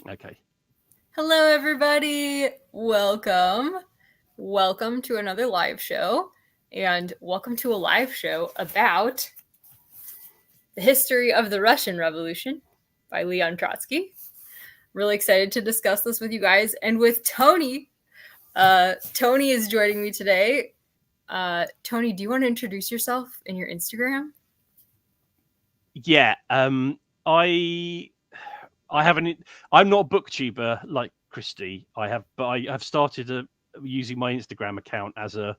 Okay. Hello, everybody. Welcome to another live show, and welcome to a live show about the history of the Russian Revolution by Leon Trotsky. Really excited to discuss this with you guys and with Tony. Tony is joining me today. Tony, do you want to introduce yourself and your Instagram? Yeah. I haven't. I'm not a booktuber like Christy. But I have started using my Instagram account as a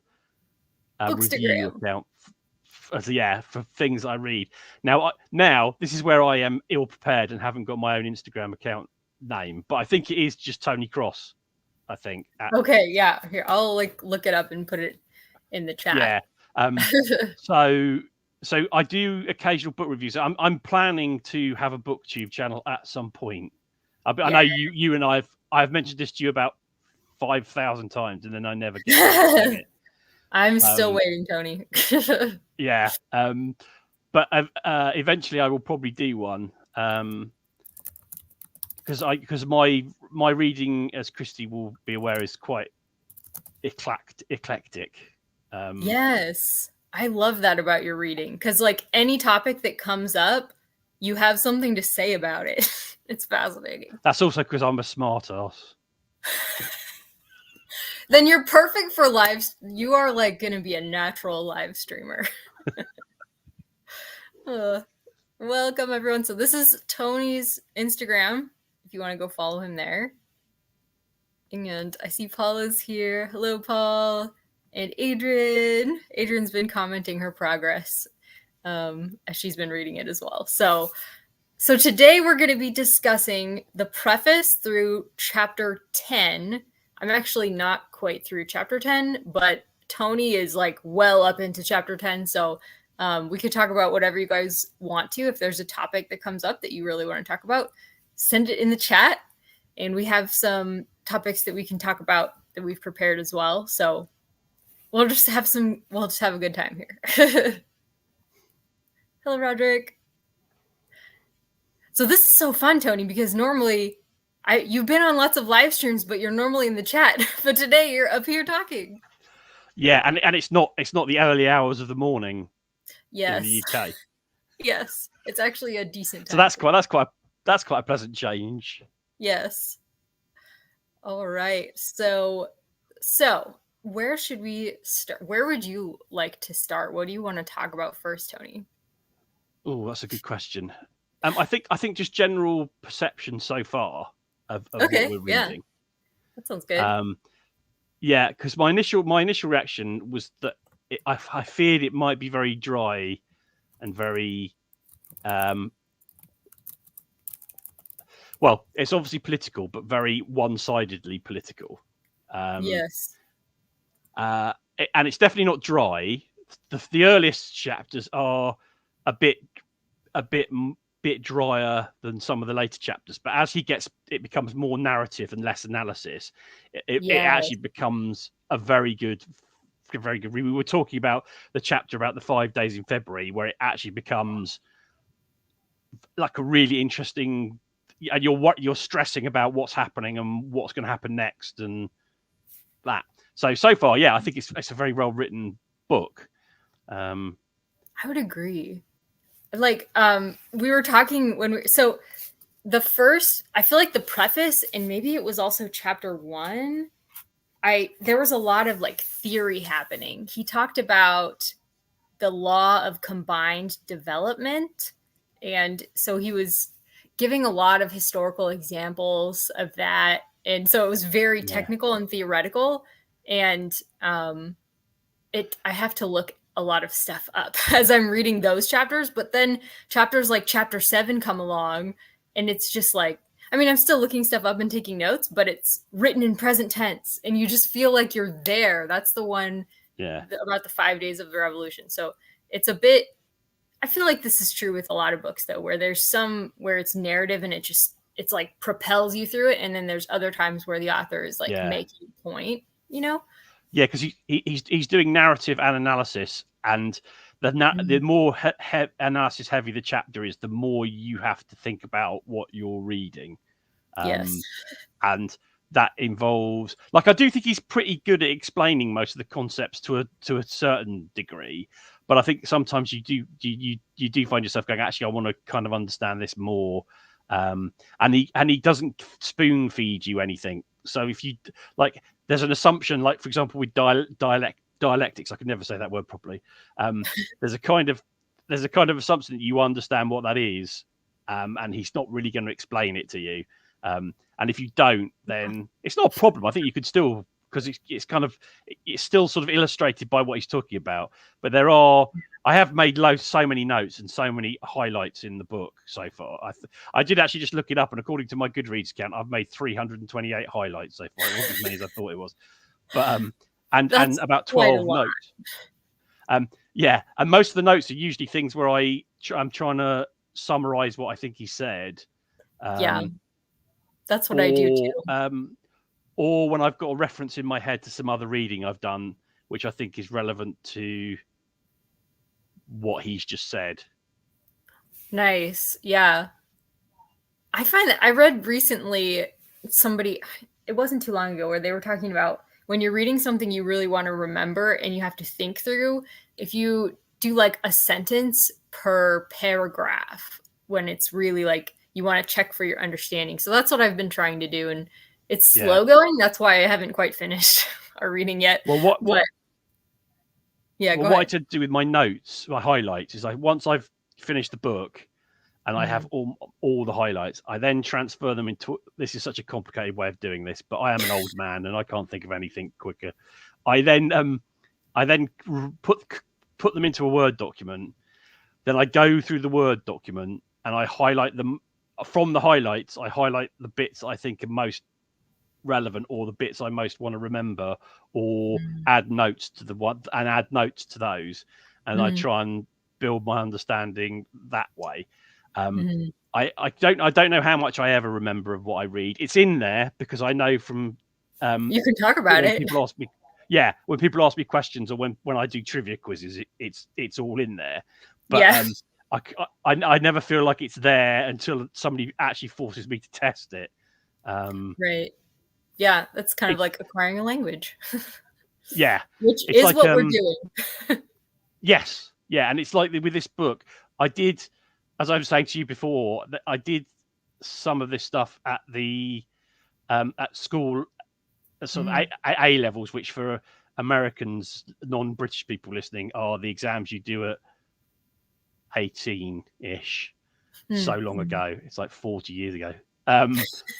review Bookstagram. account. For things I read. Now this is where I am ill prepared and haven't got my own Instagram account name, but I think it is just Tony Cross. I think. Okay, yeah. Here, I'll look it up and put it in the chat. Yeah. So I do occasional book reviews. I'm planning to have a booktube channel at some point. I know you and I've mentioned this to you about 5,000 times, and then I never get to do it. I'm still waiting, Tony. Yeah. But eventually I will probably do one. Because my reading, as Christy will be aware, is quite eclectic. Yes, I love that about your reading because, any topic that comes up, you have something to say about it. It's fascinating. That's also because I'm a smart ass. Then you're perfect for live. You are going to be a natural live streamer. Welcome, everyone. So this is Tony's Instagram. If you want to go follow him there. And I see Paula's here. Hello, Paul. And Adrian. Adrian's been commenting her progress as she's been reading it as well. So today we're going to be discussing the preface through chapter 10. I'm actually not quite through chapter 10, but Tony is well up into chapter 10. So we could talk about whatever you guys want to. If there's a topic that comes up that you really want to talk about, send it in the chat. And we have some topics that we can talk about that we've prepared as well. So we'll just have a good time here. Hello, Roderick. So this is so fun, Tony, because normally you've been on lots of live streams, but you're normally in the chat. But today you're up here talking. Yeah, and it's not the early hours of the morning. Yes. In the UK. Yes, it's actually a decent time. So that's quite a pleasant change. Yes. All right. So where should we start? Where would you like to start? What do you want to talk about first, Tony? Oh, that's a good question. I think just general perception so far of what we're reading. Yeah. That sounds good. Yeah, because my initial reaction was that I feared it might be very dry and very well, it's obviously political, but very one-sidedly political. Yes. And it's definitely not dry. The earliest chapters are a bit drier than some of the later chapters, but as it becomes more narrative and less analysis. It actually becomes a very good. We were talking about the chapter about the 5 days in February, where it actually becomes like a really interesting, and you're stressing about what's happening and what's going to happen next and that. So far, yeah, I think it's a very well written book. I would agree. We were talking the first, I feel like the preface, and maybe it was also chapter 1. There was a lot of theory happening. He talked about the law of combined development. And so he was giving a lot of historical examples of that. And so it was very technical and theoretical. And I have to look a lot of stuff up as I'm reading those chapters. But then chapters like chapter 7 come along, and it's just I'm still looking stuff up and taking notes, but it's written in present tense, and you just feel like you're there. That's the one about the 5 days of the revolution. So it's a bit, I feel like this is true with a lot of books, though, where there's some where it's narrative and it's propels you through it. And then there's other times where the author is making a point, Yeah, because he's doing narrative and analysis, and the more analysis heavy the chapter is, the more you have to think about what you're reading. Yes. And that involves, like, I do think he's pretty good at explaining most of the concepts to a certain degree, but I think sometimes you do find yourself going, actually, I want to kind of understand this more. And he doesn't spoon feed you anything. So if you like, there's an assumption, like for example with dialectics, I can never say that word properly. There's a kind of assumption that you understand what that is, and he's not really going to explain it to you. And if you don't, then it's not a problem. I think you could still, because it's still sort of illustrated by what he's talking about. But I have made so many notes and so many highlights in the book so far. I did actually just look it up, and according to my Goodreads account, I've made 328 highlights so far. It wasn't as many as I thought it was, but and about 12 notes. Yeah, and most of the notes are usually things where I'm trying to summarize what I think he said. Yeah. That's what I do too. Or when I've got a reference in my head to some other reading I've done, which I think is relevant to what he's just said. Nice. Yeah. I find that I read recently it wasn't too long ago, where they were talking about when you're reading something you really want to remember and you have to think through, if you do like a sentence per paragraph, when it's really like you want to check for your understanding. So that's what I've been trying to do, and it's slow going. That's why I haven't quite finished our reading yet. Well, what I tend to do with my notes, my highlights, is once I've finished the book and I have all the highlights, I then transfer them into. This is such a complicated way of doing this, but I am an old man and I can't think of anything quicker. I then put them into a Word document. Then I go through the Word document and I highlight them. From the highlights, I highlight the bits I think are most relevant, or the bits I most want to remember, or add notes to those, and I try and build my understanding that way. I don't know how much I ever remember of what I read. It's in there because I know from you can talk about it. People ask me, when people ask me questions, or when I do trivia quizzes, it's all in there. But I never feel like it's there until somebody actually forces me to test it. Right. Yeah, that's kind of like acquiring a language. Yeah. Which is like, what we're doing. Yes. Yeah. And it's like with this book, I did, as I was saying to you before, that I did some of this stuff at the at school, sort of A levels, which for Americans, non-British people listening, are the exams you do at 18-ish. So long ago. It's like 40 years ago. And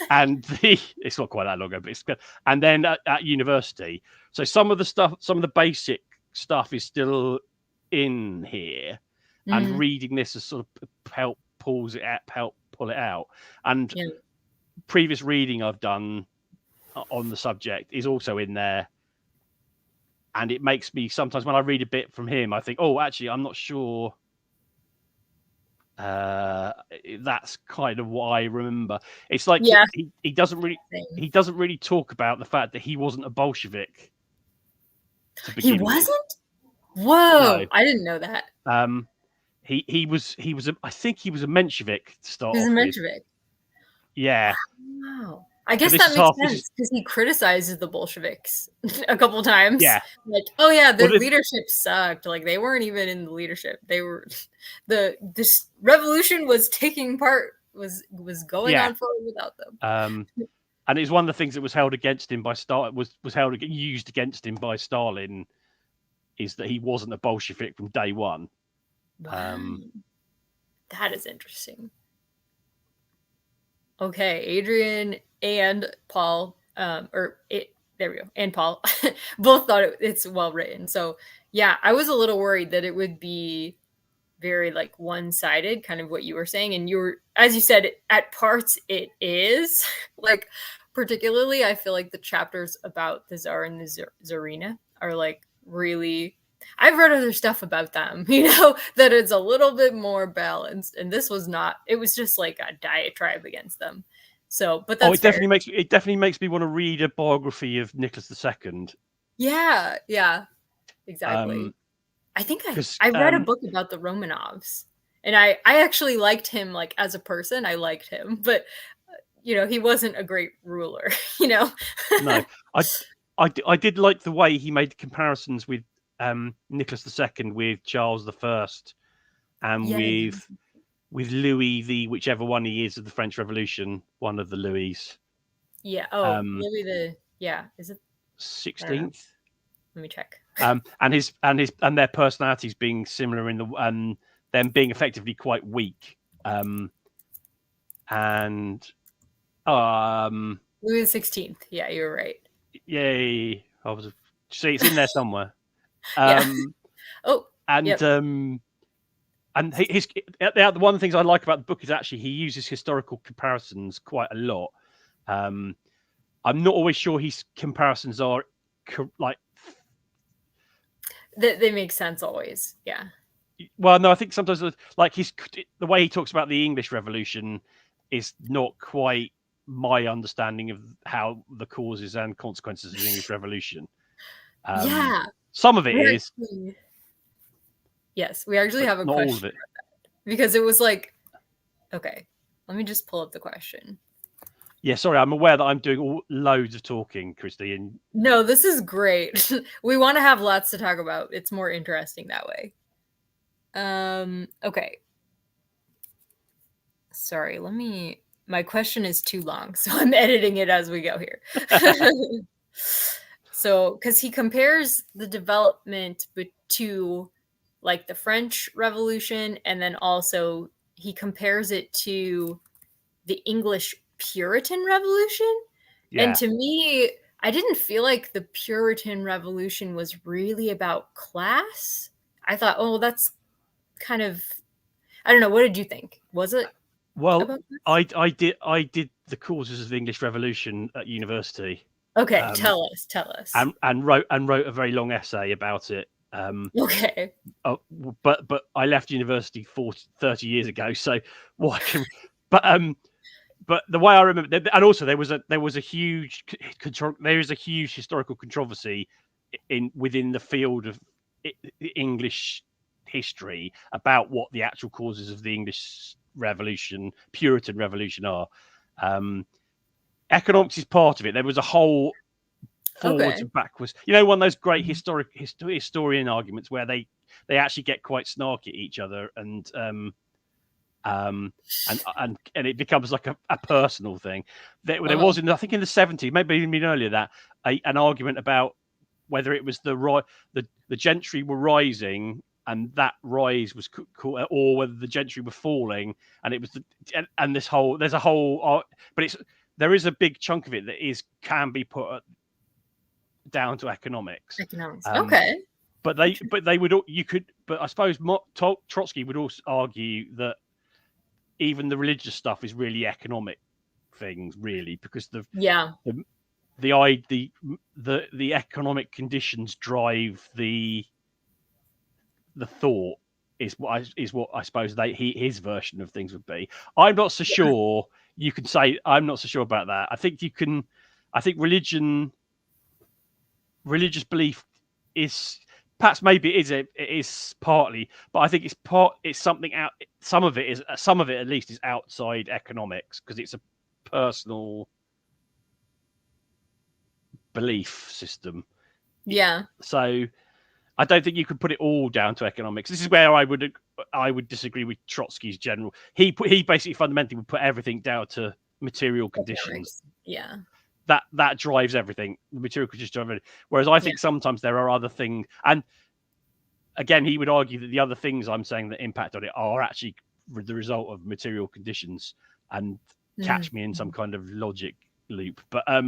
it's not quite that long ago, but it's good. And then at university, so some of the basic stuff is still in here, and reading this has sort of help pull it out. And previous reading I've done on the subject is also in there, and it makes me sometimes, when I read a bit from him, I think, oh, actually, I'm not sure. That's kind of what I remember. It's like he doesn't really talk about the fact that he wasn't a Bolshevik to begin with. He wasn't? Whoa, no. I didn't know that. He was I think he was a Menshevik to start off. He was a Menshevik. Yeah. Wow. I guess that makes sense, because he criticizes the Bolsheviks a couple of times. Yeah. Like, oh yeah, their leadership sucked. Like, they weren't even in the leadership. They were this revolution was taking part, was going on forward without them. And it's one of the things that was held against him by Stalin, used against him by Stalin, is that he wasn't a Bolshevik from day one. Wow. That is interesting. Okay, Adrian and Paul, there we go, and Paul, both thought it's well written. So yeah, I was a little worried that it would be very like one-sided, kind of what you were saying. And as you said, at parts it is. Like, particularly, I feel like the chapters about the Tsar and the Tsarina are like really, I've read other stuff about them, that it's a little bit more balanced, and this was not. It was just like a diatribe against them. So, but that's it definitely makes me want to read a biography of Nicholas II. Yeah, exactly. I think I read a book about the Romanovs, and I actually liked him, like, as a person. I liked him, but he wasn't a great ruler. No, I did like the way he made comparisons with Nicholas II, with Charles I, and Yeah. with Louis the whichever one he is of the French Revolution, one of the Louis. Yeah. Oh, Louis the is it 16th? Let me check. And their personalities being similar in the them being effectively quite weak. And Louis the 16th. Yeah, you're right. Yay! See, it's in there somewhere. Yeah. Oh. And yep. And the one of the things I like about the book is actually he uses historical comparisons quite a lot. I'm not always sure his comparisons are like they make sense always. Yeah. Well, no, I think sometimes like the way he talks about the English Revolution is not quite my understanding of how the causes and consequences of the English Revolution. Yeah, some of it is. Yes, we actually have a not question all of it. Because it was like, okay, let me just pull up the question. Yeah, sorry, I'm aware that I'm doing loads of talking, Christy. And no, this is great. We want to have lots to talk about. It's more interesting that way. Okay. Sorry, my question is too long, so I'm editing it as we go here. So, because he compares the development to like the French Revolution, and then also he compares it to the English Puritan Revolution. Yeah. And to me, I didn't feel like the Puritan Revolution was really about class. I thought, oh, that's kind of, I don't know. What did you think? Was it? Well, I did the causes of the English Revolution at university. Okay, tell us. And wrote a very long essay about it. Okay. But I left university 30 years ago, so what? But the way I remember, and also there is a huge historical controversy within the field of English history about what the actual causes of the English Revolution, Puritan Revolution, are. Economics is part of it. There was a whole forwards and backwards. One of those great historian arguments where they actually get quite snarky at each other, and it becomes like a personal thing. There was I think in the 70s, maybe even earlier, that an argument about whether it was the gentry were rising and that rise was cool, or whether the gentry were falling, and it was there is a big chunk of it that can be put down to economics. Okay. But I suppose Trotsky would also argue that even the religious stuff is really economic things, really, because the economic conditions drive the thought is what I suppose his version of things would be. I'm not so sure. You can say I'm not so sure about that. I think religious belief is perhaps it is partly, but I think it's something out. Some of it at least is outside economics, because it's a personal belief system. Yeah. So I don't think you could put it all down to economics. This is where I would disagree with Trotsky's general. He basically fundamentally would put everything down to material conditions. Yeah. That drives everything. The material conditions drive everything. Whereas I think sometimes there are other things, and again, he would argue that the other things I'm saying that impact on it are actually the result of material conditions, and catch me in some kind of logic loop. But I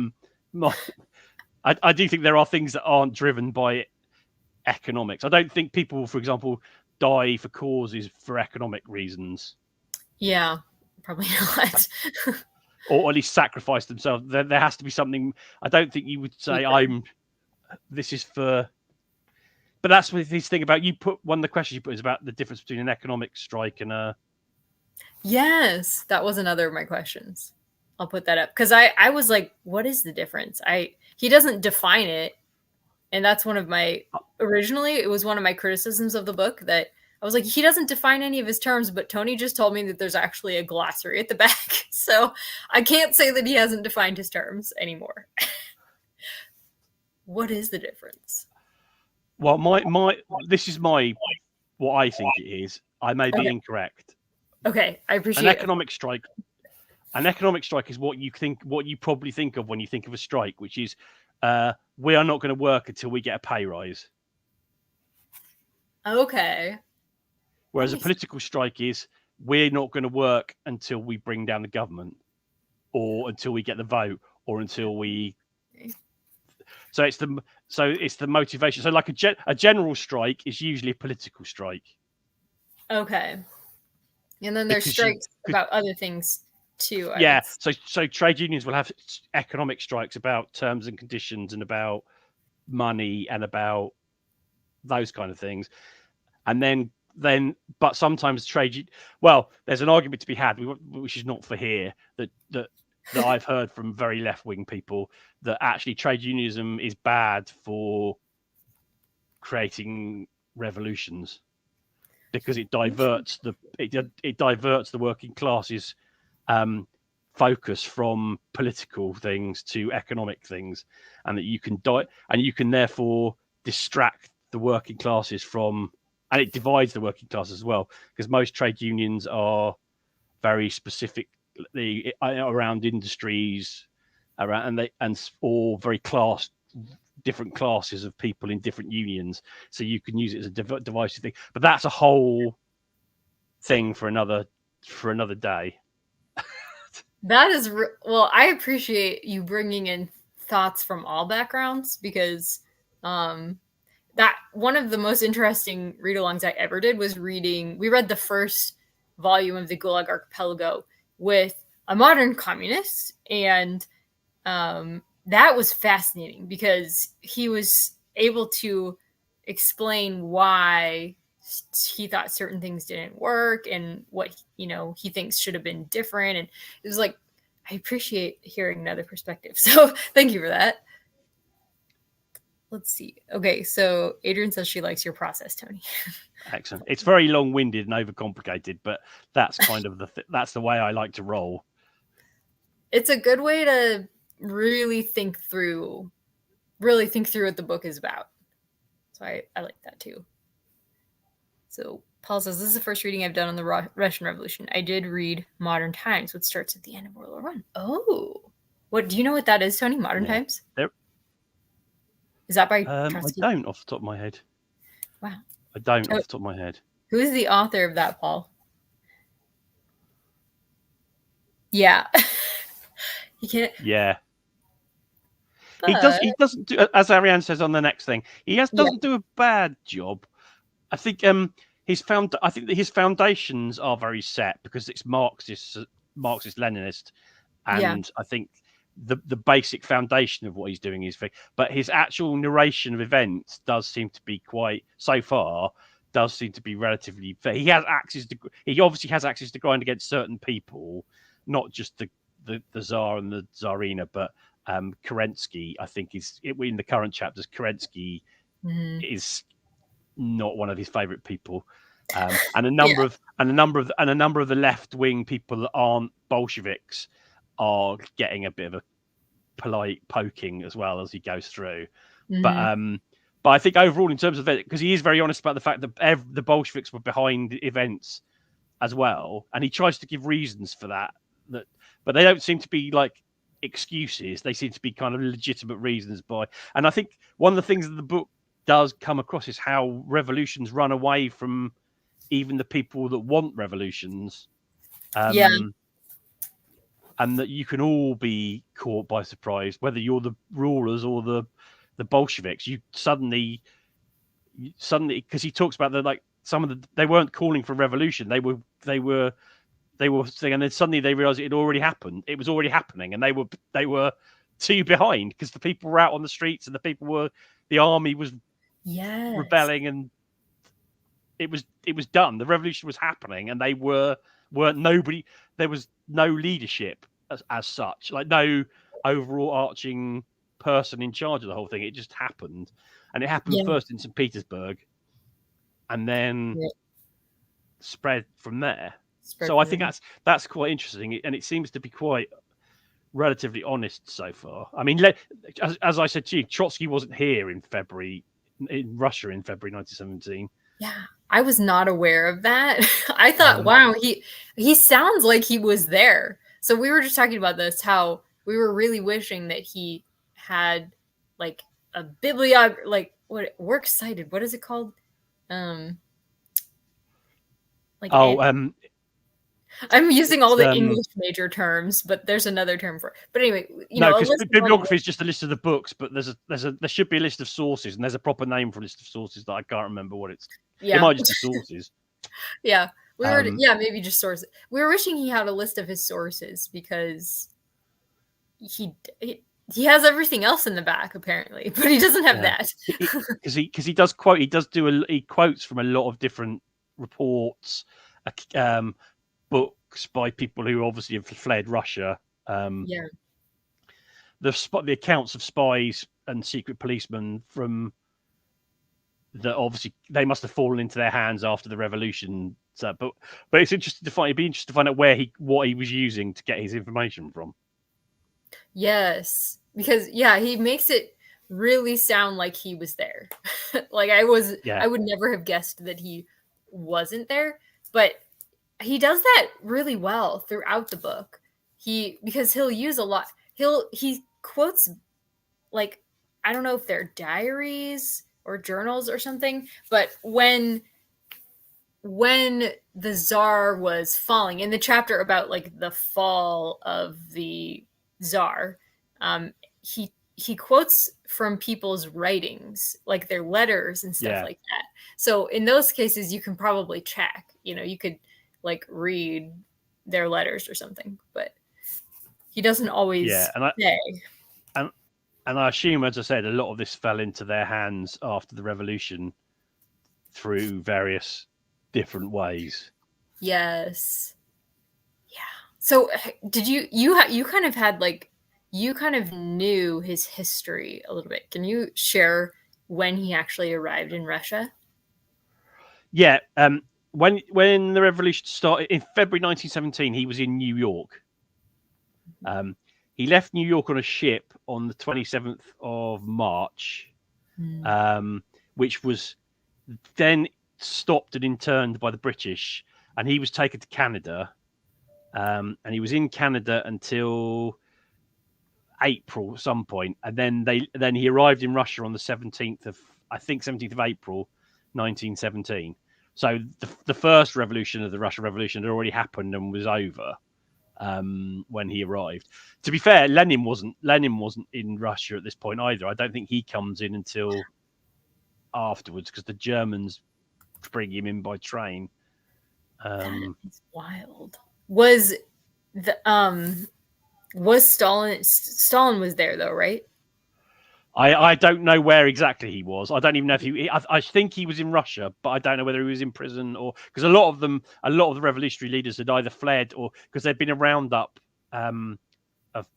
do think there are things that aren't driven by economics. I don't think people, for example, die for causes for economic reasons. Yeah, probably not. Or at least sacrifice themselves. There has to be something. I don't think you would say this is for. But that's what this thing about one of the questions you put is about the difference between an economic strike and a. Yes, that was another of my questions. I'll put that up because I was like, what is the difference? He doesn't define it, and that's one of my originally it was one of my criticisms of the book that I was like, he doesn't define any of his terms, but Tony just told me that there's actually a glossary at the back. So I can't say that he hasn't defined his terms anymore. What is the difference? Well, this is what I think it is. I may be incorrect. Okay, I appreciate an economic strike. An economic strike is what you probably think of when you think of a strike, which is we are not going to work until we get a pay rise. Okay. Whereas a political strike is we're not going to work until we bring down the government, or until we get the vote, or until we. So it's the motivation. So like a general strike is usually a political strike. Okay. And then there's strikes about other things too. So trade unions will have economic strikes about terms and conditions and about money and about those kind of things. And then but sometimes there's an argument to be had, which is not for here, that I've heard from very left-wing people, that actually trade unionism is bad for creating revolutions, because it diverts the working classes focus from political things to economic things, and that you can therefore distract the working classes from, and it divides the working class as well, because most trade unions are very specifically around industries, or very different classes of people in different unions. So you can use it as a divisive thing, but that's a whole thing for another day. That is well, I appreciate you bringing in thoughts from all backgrounds, because that one of the most interesting read-alongs I ever did was we read the first volume of the Gulag Archipelago with a modern communist, and that was fascinating because he was able to explain why he thought certain things didn't work and what he thinks should have been different. And it was like, I appreciate hearing another perspective, so thank you for that. Let's see. Okay, so Adrian says she likes your process, Tony. Excellent. It's very long-winded and overcomplicated, but that's kind of that's the way I like to roll. It's a good way to really think through what the book is about. So I like that too. So Paul says, this is the first reading I've done on the Russian Revolution. I did read Modern Times, which starts at the end of World War I. Oh, what do you know what that is, Tony? Modern Times? Is that by Trotsky? I don't off the top of my head. Wow. I don't off the top of my head. Who is the author of that, Paul? Yeah. He can't. Yeah. He doesn't do, as Ariane says on the next thing, doesn't do a bad job. I think his foundations are very set because it's Marxist Leninist, and I think the basic foundation of what he's doing is but his actual narration of events does seem to be relatively fair. He obviously has access to grind against certain people, not just the Tsar and the Tsarina, but Kerensky, I think, is in the current chapters. Kerensky is not one of his favorite people, and a number of the left wing people that aren't Bolsheviks are getting a bit of a polite poking as well as he goes through. But I think overall, in terms of it, because he is very honest about the fact that the Bolsheviks were behind events as well, and he tries to give reasons for that, but they don't seem to be like excuses. They seem to be kind of legitimate reasons and I think one of the things that the book does come across is how revolutions run away from even the people that want revolutions. And that you can all be caught by surprise, whether you're the rulers or the Bolsheviks. You suddenly, because he talks about they weren't calling for revolution. They were saying, and then suddenly they realized it had already happened. It was already happening, and they were too behind because the people were out on the streets and the army was rebelling, and it was done. The revolution was happening, and they weren't nobody. There was no leadership as such, like no overall arching person in charge of the whole thing. It just happened, and it happened first in St. Petersburg, and then spread from there. So I think that's quite interesting, and it seems to be quite relatively honest so far. I mean, as I said to you, Trotsky wasn't here in Russia in February 1917. Yeah, I was not aware of that. I thought, wow, he sounds like he was there. So we were just talking about this, how we were really wishing that he had like a bibliography, like what works cited. What is it called? I'm using all the English major terms, but there's another term for it. But anyway, because bibliography is just a list of the books, but there should be a list of sources, and there's a proper name for a list of sources that I can't remember what it's. Yeah. It might just be sources. Yeah, maybe just sources. We were wishing he had a list of his sources because he has everything else in the back apparently, but he doesn't have that. Because he does quote. He quotes from a lot of different reports, books by people who obviously have fled Russia. The accounts of spies and secret policemen from that obviously they must have fallen into their hands after the revolution. So, but it's interesting to find. It'd be interesting to find out what he was using to get his information from. Yes, because he makes it really sound like he was there. Like I would never have guessed that he wasn't there, but he does that really well throughout the book. Because he'll use a lot. He quotes, like, I don't know if they're diaries or journals or something, but when the Tsar was falling, in the chapter about like the fall of the Tsar, he quotes from people's writings, like their letters and stuff like that. So in those cases, you can probably check. You could like read their letters or something, but he doesn't always say. And I assume, as I said, a lot of this fell into their hands after the revolution through various different ways. Yes. Yeah. So did you kind of had like, you kind of knew his history a little bit. Can you share when he actually arrived in Russia? Yeah. When the revolution started in February 1917, he was in New York. He left New York on a ship on the 27th of March, which was then stopped and interned by the British, and he was taken to Canada. And he was in Canada until April at some point, and then he arrived in Russia on the 17th of April 1917. So the first revolution of the Russian Revolution had already happened and was over when he arrived. To be fair, Lenin wasn't in Russia at this point either. I don't think he comes in until afterwards because the Germans bring him in by train. That is wild. Was Stalin was there though, right? I don't know where exactly he was. I don't even know if I think he was in Russia, but I don't know whether he was in prison or because a lot of the revolutionary leaders had either fled or because there'd been a roundup of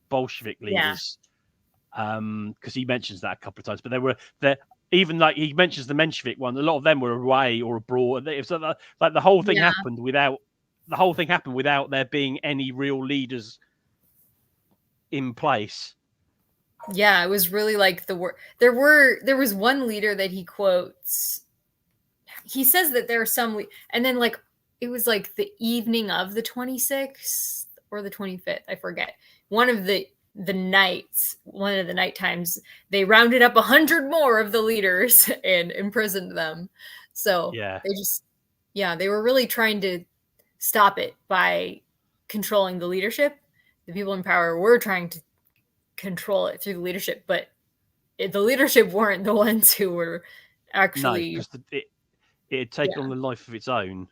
Bolshevik leaders. Because he mentions that a couple of times, but even like he mentions the Menshevik one. A lot of them were away or abroad. So like the whole thing happened without there being any real leaders in place. Yeah, it was really like there was one leader that he quotes. He says that there are some, and then like it was like the evening of the 26th or the 25th, I forget. One of the night times, they rounded up 100 more of the leaders and imprisoned them. So they were really trying to stop it by controlling the leadership. The people in power were trying to control it through the leadership, but the leadership weren't the ones who were actually. No, it had taken on the life of its own.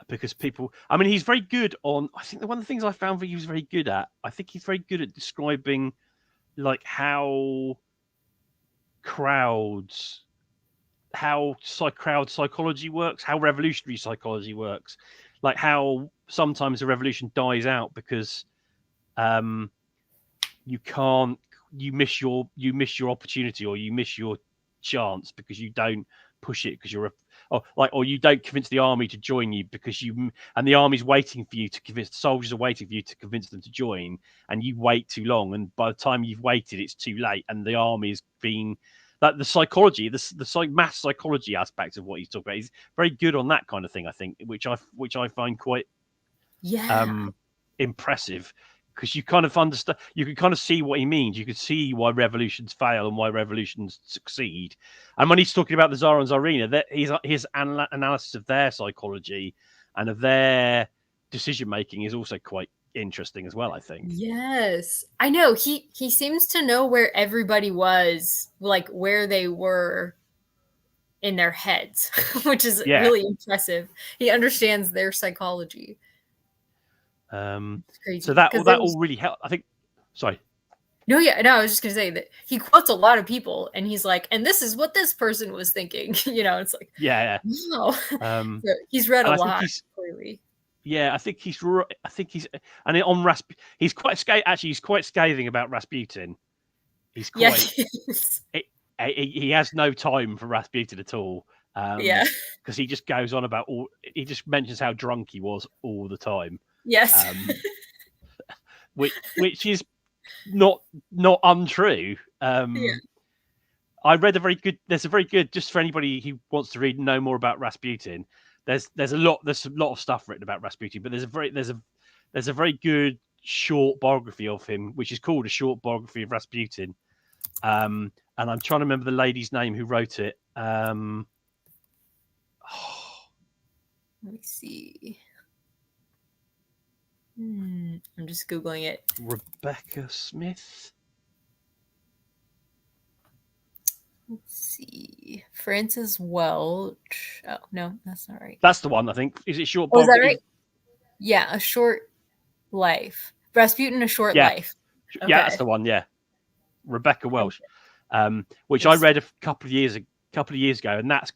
Because people, I mean, he's very good on. I think one of the things I found that he was very good at. I think he's very good at describing, like how crowd psychology works, how revolutionary psychology works, like how sometimes a revolution dies out because you miss your opportunity or you miss your chance because you don't push it because or you don't convince the army to join you because and the army's waiting for you to convince, the soldiers are waiting for you to convince them to join, and you wait too long, and by the time you've waited, it's too late, and the army's been like the psychology, the mass psychology aspect of what he's talking about. He's very good on that kind of thing, I think, which I find quite impressive, because you kind of understand, you can kind of see what he means. You can see why revolutions fail and why revolutions succeed. And when he's talking about the Tsar and Tsarina, that his analysis of their psychology and of their decision making is also quite interesting as well, I think. Yes, I know. He seems to know where everybody was, like where they were in their heads, which is really impressive. He understands their psychology. It's crazy. So that all really helped, I think. Sorry. No, I was just gonna say that he quotes a lot of people, and he's like, "And this is what this person was thinking." It's like, wow. So he's read a lot, clearly. Yeah, I think he's and on he's quite scathing about Rasputin. He's quite he has no time for Rasputin at all. Because he just goes on about he just mentions how drunk he was all the time. Yes. Which is not untrue. I read there's a very good, just for anybody who wants to know more about Rasputin. There's a lot of stuff written about Rasputin, but there's a very good short biography of him, which is called A Short Biography of Rasputin. And I'm trying to remember the lady's name who wrote it. Let me see. I'm just Googling it. Rebecca Smith. Let's see. Francis Welch. Oh, no, that's not right. That's the one, I think. Is it Short Biography? Oh, is that right? Yeah, A Short Life. Rasputin, A Short Life. Okay. Yeah, that's the one, yeah. Rebecca Welch. Which I read a couple of years ago, and it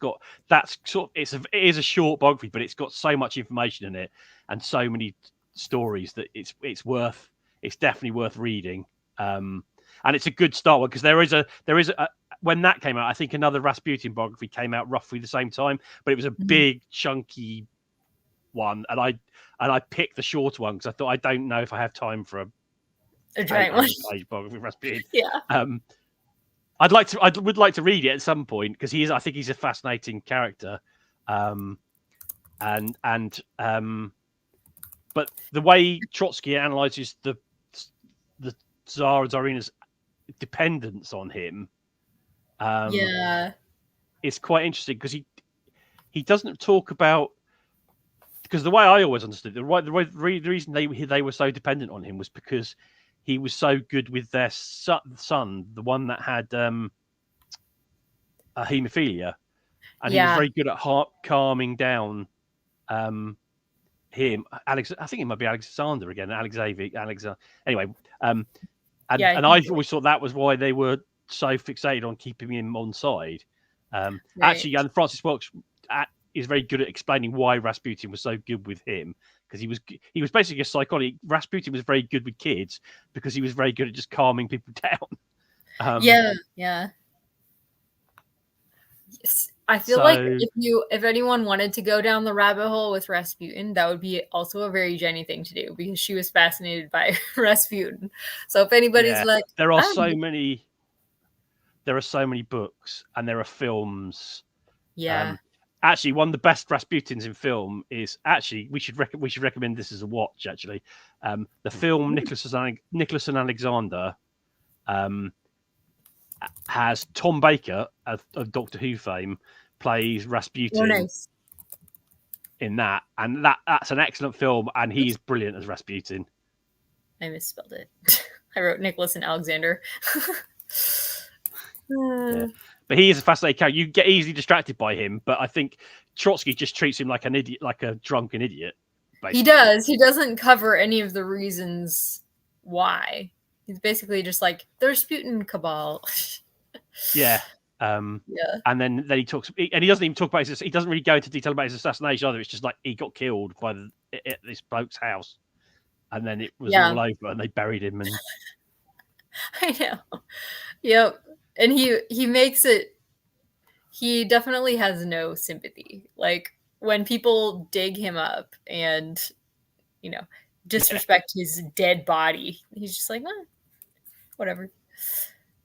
is a short biography, but it's got so much information in it and so many stories that it's definitely worth reading. And it's a good start one, because there is a when that came out, I think another Rasputin biography came out roughly the same time, but it was a big chunky one, and I picked the shorter one because I thought, I don't know if I have time for a giant page biography of Rasputin. I would like to read it at some point, because I think he's a fascinating character. But the way Trotsky analyzes the Tsar and Tsarina's dependence on him, it's quite interesting, because he doesn't talk about, because the way I always understood the reason they were so dependent on him was because he was so good with their son, the one that had haemophilia, and he was very good at calming down him. I think it might be Alexander again, Alexander. Anyway, and I always thought that was why they were so fixated on keeping him on side. Actually, and Francis Welch is very good at explaining why Rasputin was so good with him, because he was basically a psychologist. Rasputin was very good with kids because he was very good at just calming people down. Yes. I feel like if anyone wanted to go down the rabbit hole with Rasputin, that would be also a very Jenny thing to do, because she was fascinated by Rasputin. So if anybody's there are so many books and there are films. Actually, one of the best Rasputins in film is we should recommend this as a watch. Actually, the film Nicholas and Alexander has Tom Baker of Doctor Who fame plays Rasputin in that, and that's an excellent film, and he's brilliant as Rasputin. I misspelled it. I wrote Nicholas and Alexander. But he is a fascinating character. You get easily distracted by him, but I think Trotsky just treats him like an idiot, like a drunken idiot. Basically. He does. He doesn't cover any of the reasons why. He's basically just like, the Rasputin cabal. And then he talks, and he doesn't even talk about he doesn't really go into detail about his assassination either. It's just like he got killed by at this bloke's house, and then it was all over, and they buried him. And I know. Yep. And he makes it. He definitely has no sympathy. Like when people dig him up and, you know, disrespect his dead body, he's just like, whatever.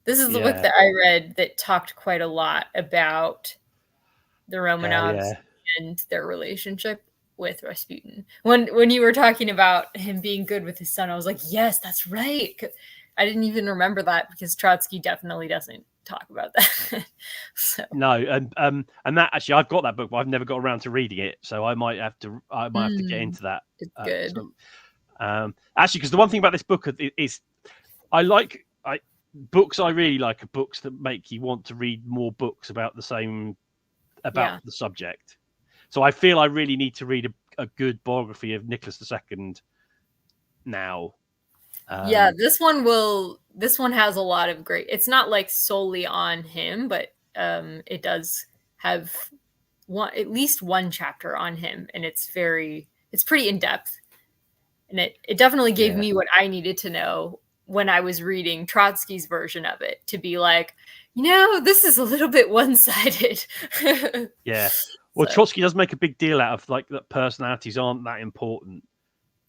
This is the book that I read that talked quite a lot about the Romanovs and their relationship with Rasputin. When you were talking about him being good with his son, I was like, yes, that's right. I didn't even remember that because Trotsky definitely doesn't talk about that. So. No, and that actually, I've got that book, but I've never got around to reading it, so I might have to get into that. It's good. Actually, because the one thing about this book is I books I really like are books that make you want to read more books about the subject. So I feel I really need to read a good biography of Nicholas II now. This one has a lot of great. It's not like solely on him, but it does have at least one chapter on him, and it's pretty in depth, and it definitely gave me what I needed to know when I was reading Trotsky's version of it, to be like, this is a little bit one-sided. Yeah. Well, Trotsky does make a big deal out of like that personalities aren't that important.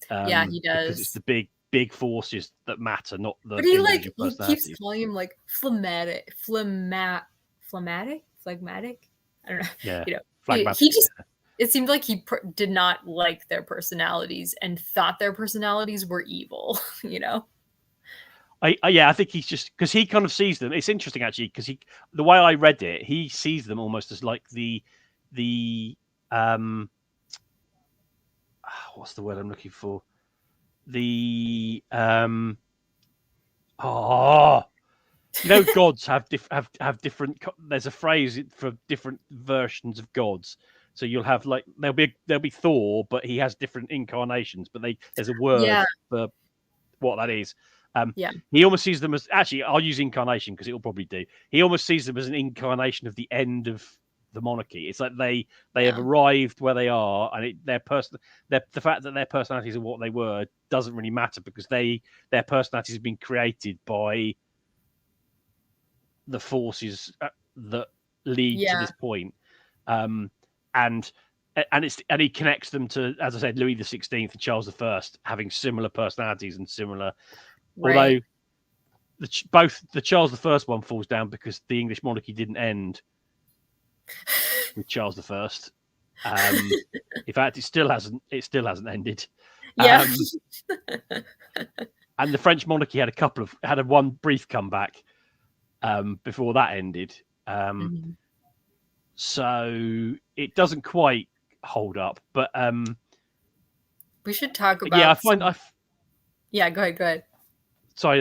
He does. Because it's the big forces that matter, not the. But he keeps calling him like phlegmatic. I don't know. Yeah. He just. It seemed like he did not like their personalities and thought their personalities were evil. I think he's just because he kind of sees them. It's interesting actually because the way I read it, he sees them almost as like the what's the word I'm looking for? The gods have different. There's a phrase for different versions of gods. So you'll have like there'll be Thor, but he has different incarnations. But there's a word for what that is. He almost sees them as actually. I'll use incarnation because it'll probably do. He almost sees them as an incarnation of the end of the monarchy. It's like they have arrived where they are, and the fact that their personalities are what they were doesn't really matter because their personalities have been created by the forces that lead to this point. And he connects them to, as I said, Louis XVI and Charles I having similar personalities and similar. Right. Although both the Charles I one falls down because the English monarchy didn't end with Charles I. In fact, it still hasn't ended. Yeah. And the French monarchy had one brief comeback before that ended. So it doesn't quite hold up, but we should talk about. Yeah, go ahead. Sorry,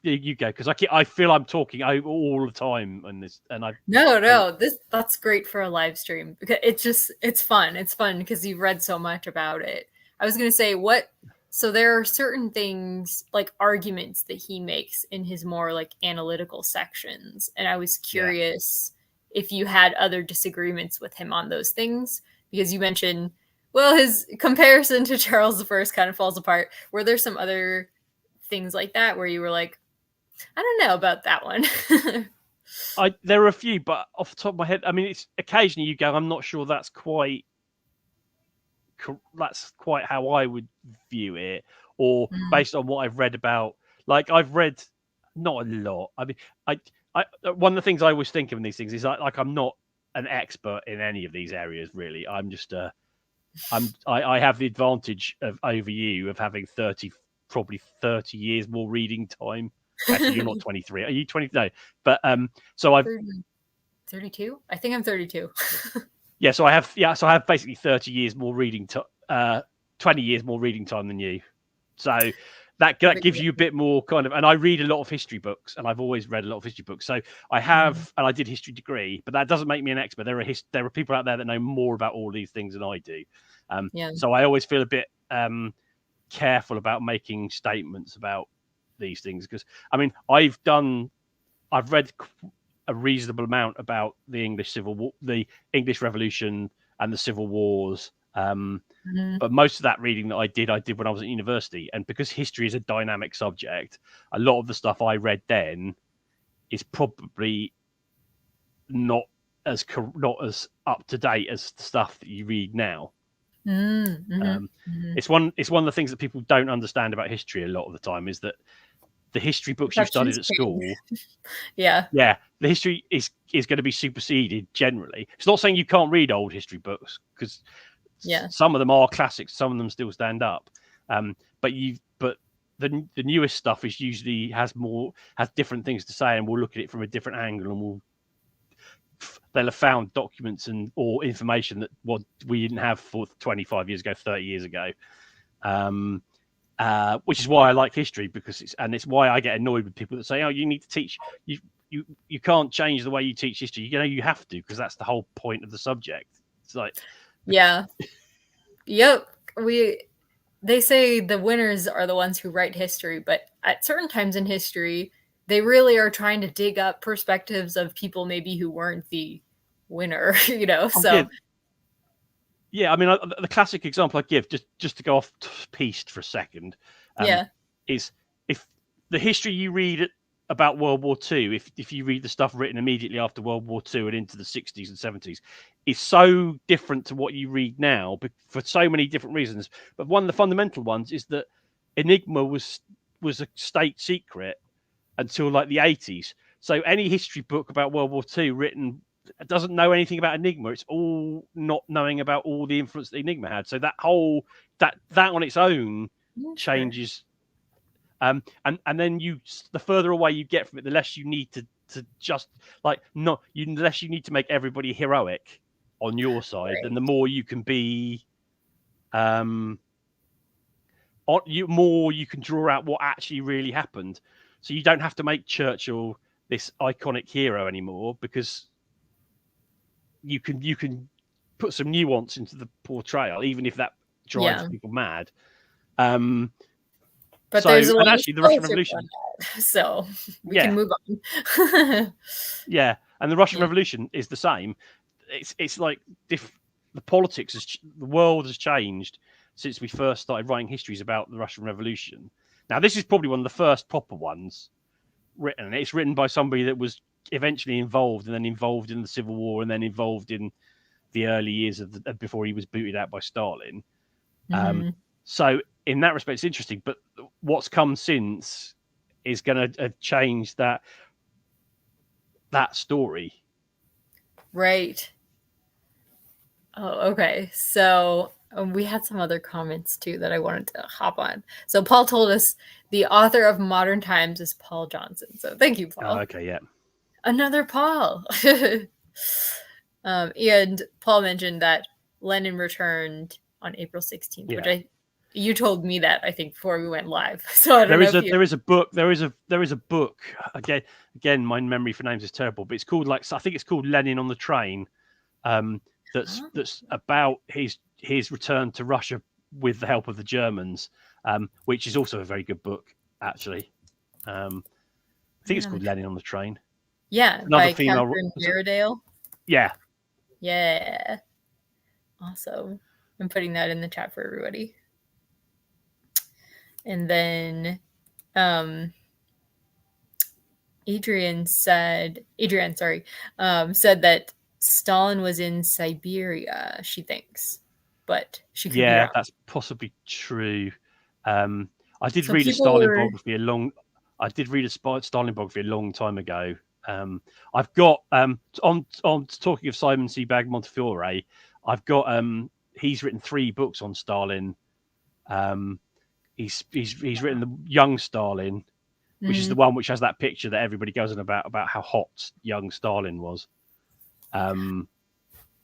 you go because I feel I'm talking all the time on this, and that's great for a live stream because it's fun. It's fun because you've read so much about it. I was gonna say so there are certain things like arguments that he makes in his more like analytical sections, and I was curious if you had other disagreements with him on those things because you mentioned his comparison to Charles I kind of falls apart. Were there some other things like that where you were like, I don't know about that one? There are a few, but off the top of my head, I mean, it's occasionally you go, I'm not sure that's quite how I would view it, or based on what I've read about. Like I've read not a lot. I mean, one of the things I always think of in these things is like I'm not an expert in any of these areas really. I'm just I have the advantage over you of having probably 30 years more reading time. Actually, you're not 23. Are you 20? No, but so I've 32. I think I'm 32. So I have basically 30 years more reading 20 years more reading time than you. So that gives you a bit more kind of, and I read a lot of history books, and I've always read a lot of history books. So I have, and I did history degree, but that doesn't make me an expert. There are people out there that know more about all these things than I do. So I always feel a bit careful about making statements about these things because I mean I've read a reasonable amount about the English Civil War, the English Revolution, and the Civil Wars. But most of that reading that I did when I was at university. And because history is a dynamic subject, a lot of the stuff I read then is probably not not as up to date as the stuff that you read now. Mm-hmm. It's one of the things that people don't understand about history a lot of the time, is that the history books you studied at school, the history is going to be superseded generally. It's not saying you can't read old history books, because some of them are classics, some of them still stand up. But the newest stuff is usually has different things to say, and we'll look at it from a different angle, and they'll have found documents or information that what we didn't have for 25 years ago, 30 years ago. Which is why I like history, because it's why I get annoyed with people that say, "Oh, you need to teach you can't change the way you teach history." You have to, because that's the whole point of the subject. It's like, yep. They say the winners are the ones who write history, but at certain times in history, they really are trying to dig up perspectives of people maybe who weren't the winner, so. Yeah, I mean, the classic example I give, just to go off piste for a second, is if the history you read about World War II, if you read the stuff written immediately after World War II and into the 60s and 70s, is so different to what you read now, but for so many different reasons. But one of the fundamental ones is that Enigma was a state secret until like the 80s. So any history book about World War II written doesn't know anything about Enigma. It's all not knowing about all the influence that Enigma had. So that whole that on its own changes. And then the further away you get from it, the less you need to just less you need to make everybody heroic on your side, and the more you can be, more you can draw out what actually really happened. So you don't have to make Churchill this iconic hero anymore, because you can put some nuance into the portrayal, even if that drives people mad. But there's and actually the Russian Revolution, so we can move on. And the Russian Revolution is the same. It's like the politics, the world has changed since we first started writing histories about the Russian Revolution. Now, this is probably one of the first proper ones written. It's written by somebody that was eventually involved, and then involved in the Civil War, and then involved in the early years before he was booted out by Stalin. So in that respect, it's interesting. But what's come since is going to change that story. Right. Oh, okay. So we had some other comments too that I wanted to hop on. So Paul told us the author of Modern Times is Paul Johnson. So thank you, Paul. Oh, okay, yeah. Another Paul. And Paul mentioned that Lenin returned on April 16th, which you told me that, I think, before we went live. So I don't know. There is a book. Again, my memory for names is terrible, but it's called I think it's called Lenin on the Train. That's about his return to Russia with the help of the Germans, which is also a very good book, actually. I think it's called Lenin on the Train. Yeah, another by female Catherine Iredale. Yeah. Awesome. I'm putting that in the chat for everybody. And then Adrian said that Stalin was in Siberia, she thinks, but she could be wrong. That's possibly true. I did read a Stalin biography I did read a Stalin biography a long time ago. I've got on talking of Simon Sebag Montefiore, I've got he's written 3 books on Stalin. He's written the Young Stalin, which is the one which has that picture that everybody goes on about how hot young Stalin was.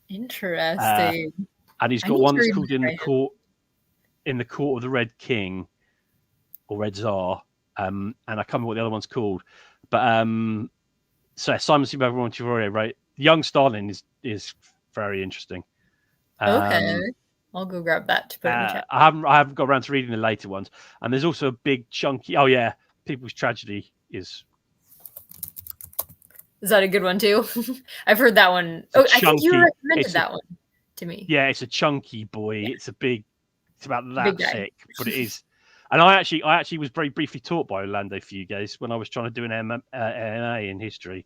Interesting. And he's got one that's called In the Court of the Red King or Red Tsar. And I can't remember what the other one's called. But so Simon Sebag Montefiore wrote Young Stalin is very interesting. Okay. I'll go grab that to put in the chat. I haven't got around to reading the later ones. And there's also a big chunky People's Tragedy is that a good one too? I've heard that one. I think you recommended that one to me. Yeah, it's a chunky boy. It's about that thick, but it is. And I actually was very briefly taught by Orlando Fugues when I was trying to do an MMA in history.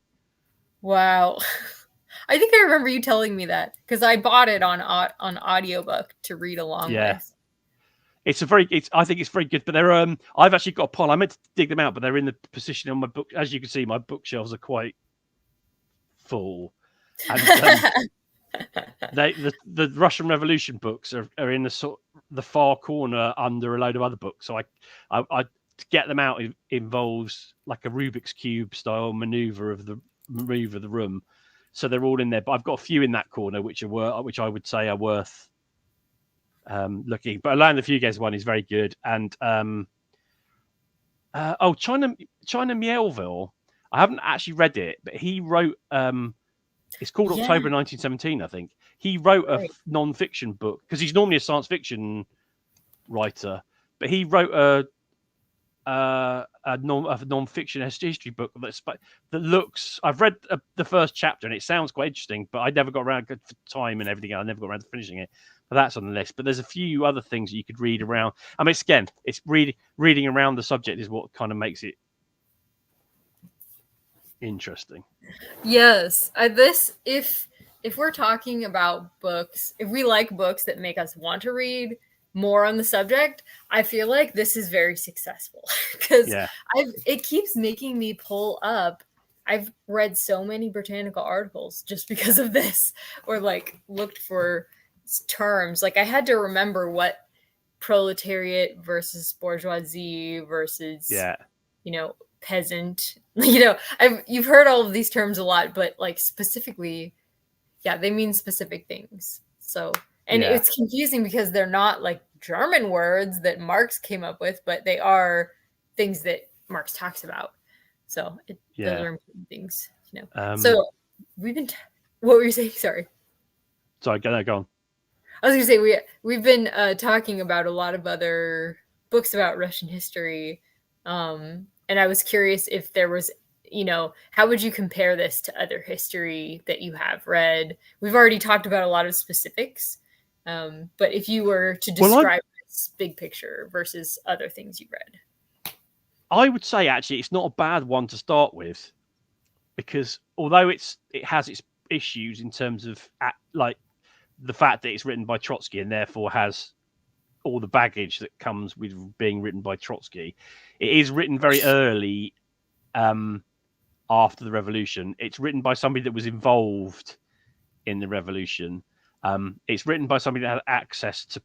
Wow. I think I remember you telling me that because I bought it on audiobook to read along with. I think it's very good, but they're I've actually got a pile. I meant to dig them out, but they're in the position on my book. As you can see, my bookshelves are quite full, and the Russian Revolution books are in the far corner under a load of other books. So I to get them out involves like a Rubik's Cube style maneuver of the room. So they're all in there, but I've got a few in that corner which I would say are worth looking. But Land of the Fugazi one is very good, and China Miéville. I haven't actually read it, but he wrote it's called October 1917, I think. He wrote a non-fiction book because he's normally a science fiction writer, but he wrote a non-fiction history book that looks. I've read the first chapter and it sounds quite interesting, but I never got around for time and everything. I never got around to finishing it. But that's on the list. But there's a few other things that you could read around. I mean, it's reading around the subject is what kind of makes it interesting. Yes, if we're talking about books, if we like books that make us want to read more on the subject, I feel like this is very successful because it keeps making me pull up. I've read so many botanical articles just because of this, or like looked for terms. Like I had to remember what proletariat versus bourgeoisie versus peasant. You've heard all of these terms a lot, but like specifically, they mean specific things. So, and it's confusing because they're not like German words that Marx came up with, but they are things that Marx talks about. So those are important things, So we've been. What were you saying? Sorry, go on. I was going to say we've been talking about a lot of other books about Russian history. And I was curious if there was, how would you compare this to other history that you have read? We've already talked about a lot of specifics, but if you were to describe this big picture versus other things you read. I would say, actually, it's not a bad one to start with, because although it has its issues in terms of like the fact that it's written by Trotsky and therefore has all the baggage that comes with being written by Trotsky. It is written very early after the revolution. It's written by somebody that was involved in the revolution. It's written by somebody that had access to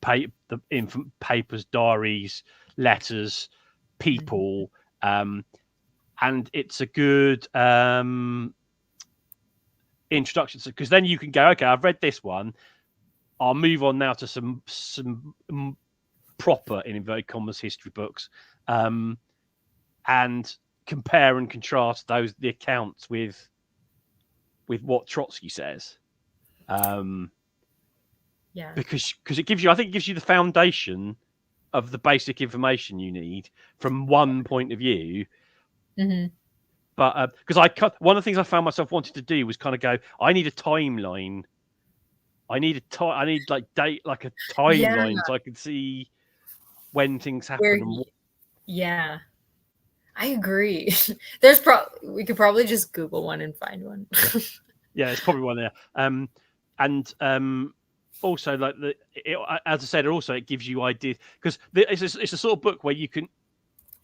papers, diaries, letters, people, and it's a good introduction, because then you can go, okay, I've read this one, I'll move on now to some proper, in inverted commas, history books, and compare and contrast the accounts with what Trotsky says, because it gives you, I think, it gives you the foundation of the basic information you need from one point of view. Mm-hmm. But because one of the things I found myself wanting to do was kind of go, I need a timeline. I need a timeline so I can see when things happen. I agree. We could probably just Google one and find one. There's probably one there. And also, like as I said, also it gives you ideas, because it's a sort of book where you can,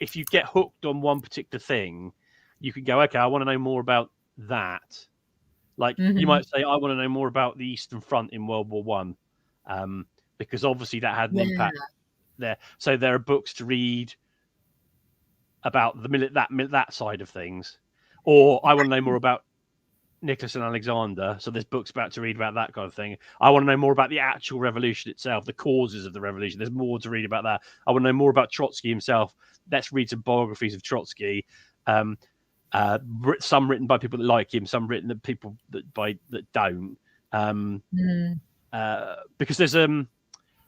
if you get hooked on one particular thing, you can go, okay, I want to know more about that. Like you might say, I want to know more about the Eastern Front in World War One, because obviously that had an impact there. So there are books to read about that side of things, or I want to know more about Nicholas and Alexander. So there's books to read about that kind of thing. I want to know more about the actual revolution itself, the causes of the revolution. There's more to read about that. I want to know more about Trotsky himself. Let's read some biographies of Trotsky. Some written by people that like him, some written by people that don't. Because there's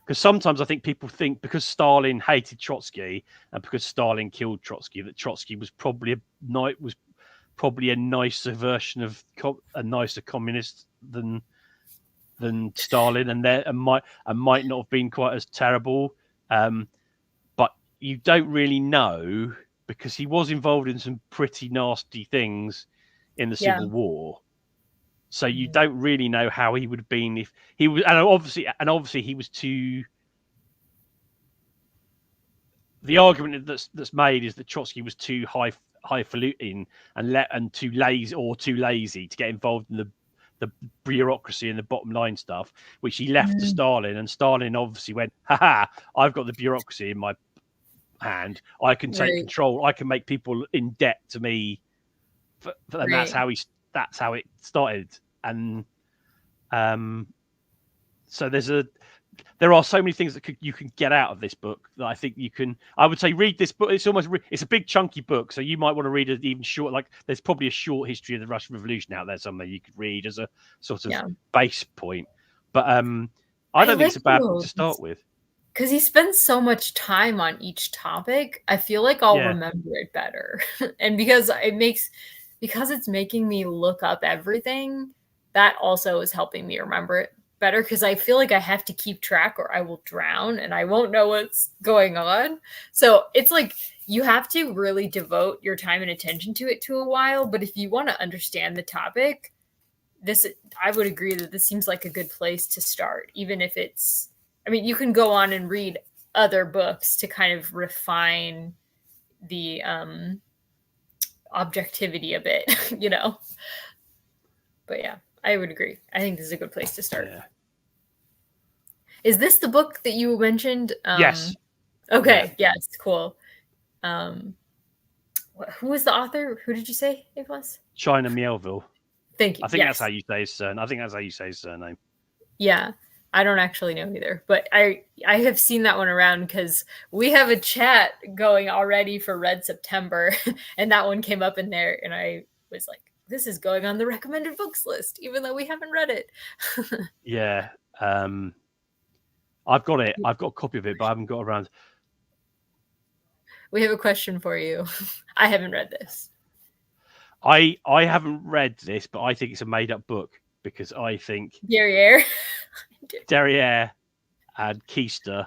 because sometimes I think people think because Stalin hated Trotsky and because Stalin killed Trotsky, that Trotsky was probably a nicer version of a nicer communist than Stalin, and might not have been quite as terrible. But you don't really know, because he was involved in some pretty nasty things in the Civil War. So you don't really know how he would have been if he was, and obviously he was too. The argument that's made is that Trotsky was too highfalutin and too lazy to get involved in the bureaucracy and the bottom line stuff, which he left to Stalin. And Stalin obviously went, "Ha, I've got the bureaucracy in my hand. I can take control. I can make people in debt to me." And that's how it started. And so there are so many things that you can get out of this book that I think you can. I would say read this book. It's a big chunky book, so you might want to read it even short. Like there's probably a short history of the Russian Revolution out there somewhere you could read as a sort of base point. But I don't think it's a bad book to start with. Because he spends so much time on each topic, I feel like I'll remember it better. And because it's making me look up everything, that also is helping me remember it better, because I feel like I have to keep track or I will drown and I won't know what's going on. So it's like you have to really devote your time and attention to it to a while. But if you want to understand the topic, I would agree that this seems like a good place to start, even if it's, I mean, you can go on and read other books to kind of refine the objectivity a bit, you know? But yeah, I would agree. I think this is a good place to start. Yeah. Is this the book that you mentioned? Yes. Okay. Yeah. Yes. Cool. Who was the author? Who did you say it was? China Miéville. Thank you. I think that's how you say his surname. Yeah. I don't actually know either, but I have seen that one around because we have a chat going already for Red September, and that one came up in there, and I was like, this is going on the recommended books list, even though we haven't read it. Yeah. I've got it. I've got a copy of it, but I haven't got around. We have a question for you. I haven't read this. I haven't read this, but I think it's a made-up book because I think Derriere and Keister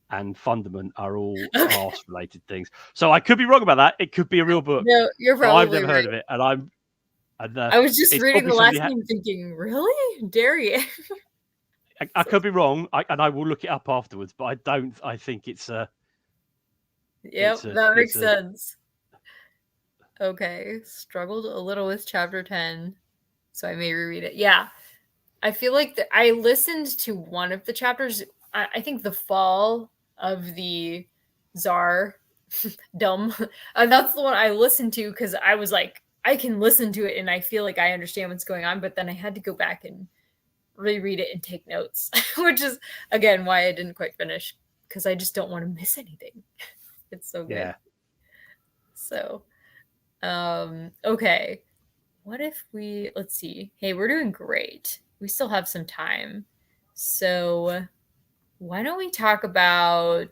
and Fundament are all arse-related things. So I could be wrong about that. It could be a real book. No, you're probably I've never heard of it, and I was just reading the last name thinking, really? Derriere? I could be wrong, and I will look it up afterwards, but I think it's a... Yep, that makes sense. Okay, struggled a little with chapter 10, so I may reread it. Yeah, I feel like I listened to one of the chapters, I think The Fall of the Tsar Dumb. That's the one I listened to because I was like, I can listen to it and I feel like I understand what's going on, but then I had to go back and reread it and take notes, which is, again, why I didn't quite finish, because I just don't want to miss anything. It's so good. Yeah. So, okay. What if let's see. Hey, we're doing great. We still have some time. So why don't we talk about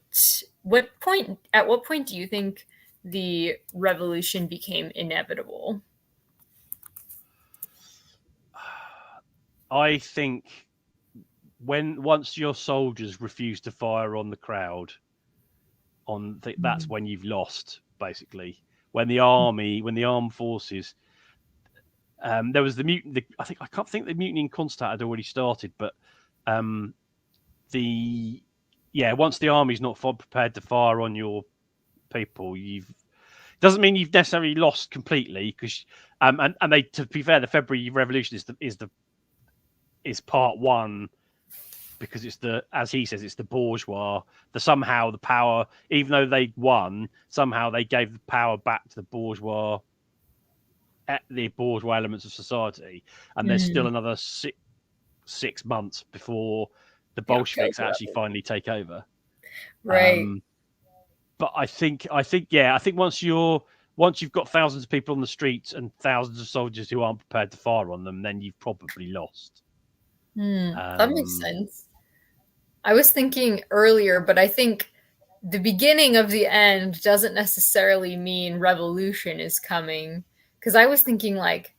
at what point do you think the revolution became inevitable? I think once your soldiers refuse to fire on the crowd, that's when you've lost, basically. When the armed forces, there was the mutiny. I can't think the mutiny in Kronstadt had already started, but once the army's not prepared to fire on your people, doesn't mean you've necessarily lost completely, because and they, to be fair, the February Revolution is part one, because it's as he says, it's the bourgeois. Somehow the power, even though they won, somehow they gave the power back to the bourgeois elements of society, and there's still another 6 months before the Bolsheviks actually finally take over. Right. But I think once you've got thousands of people on the streets and thousands of soldiers who aren't prepared to fire on them, then you've probably lost. That makes sense. I was thinking earlier, but I think the beginning of the end doesn't necessarily mean revolution is coming. Because I was thinking like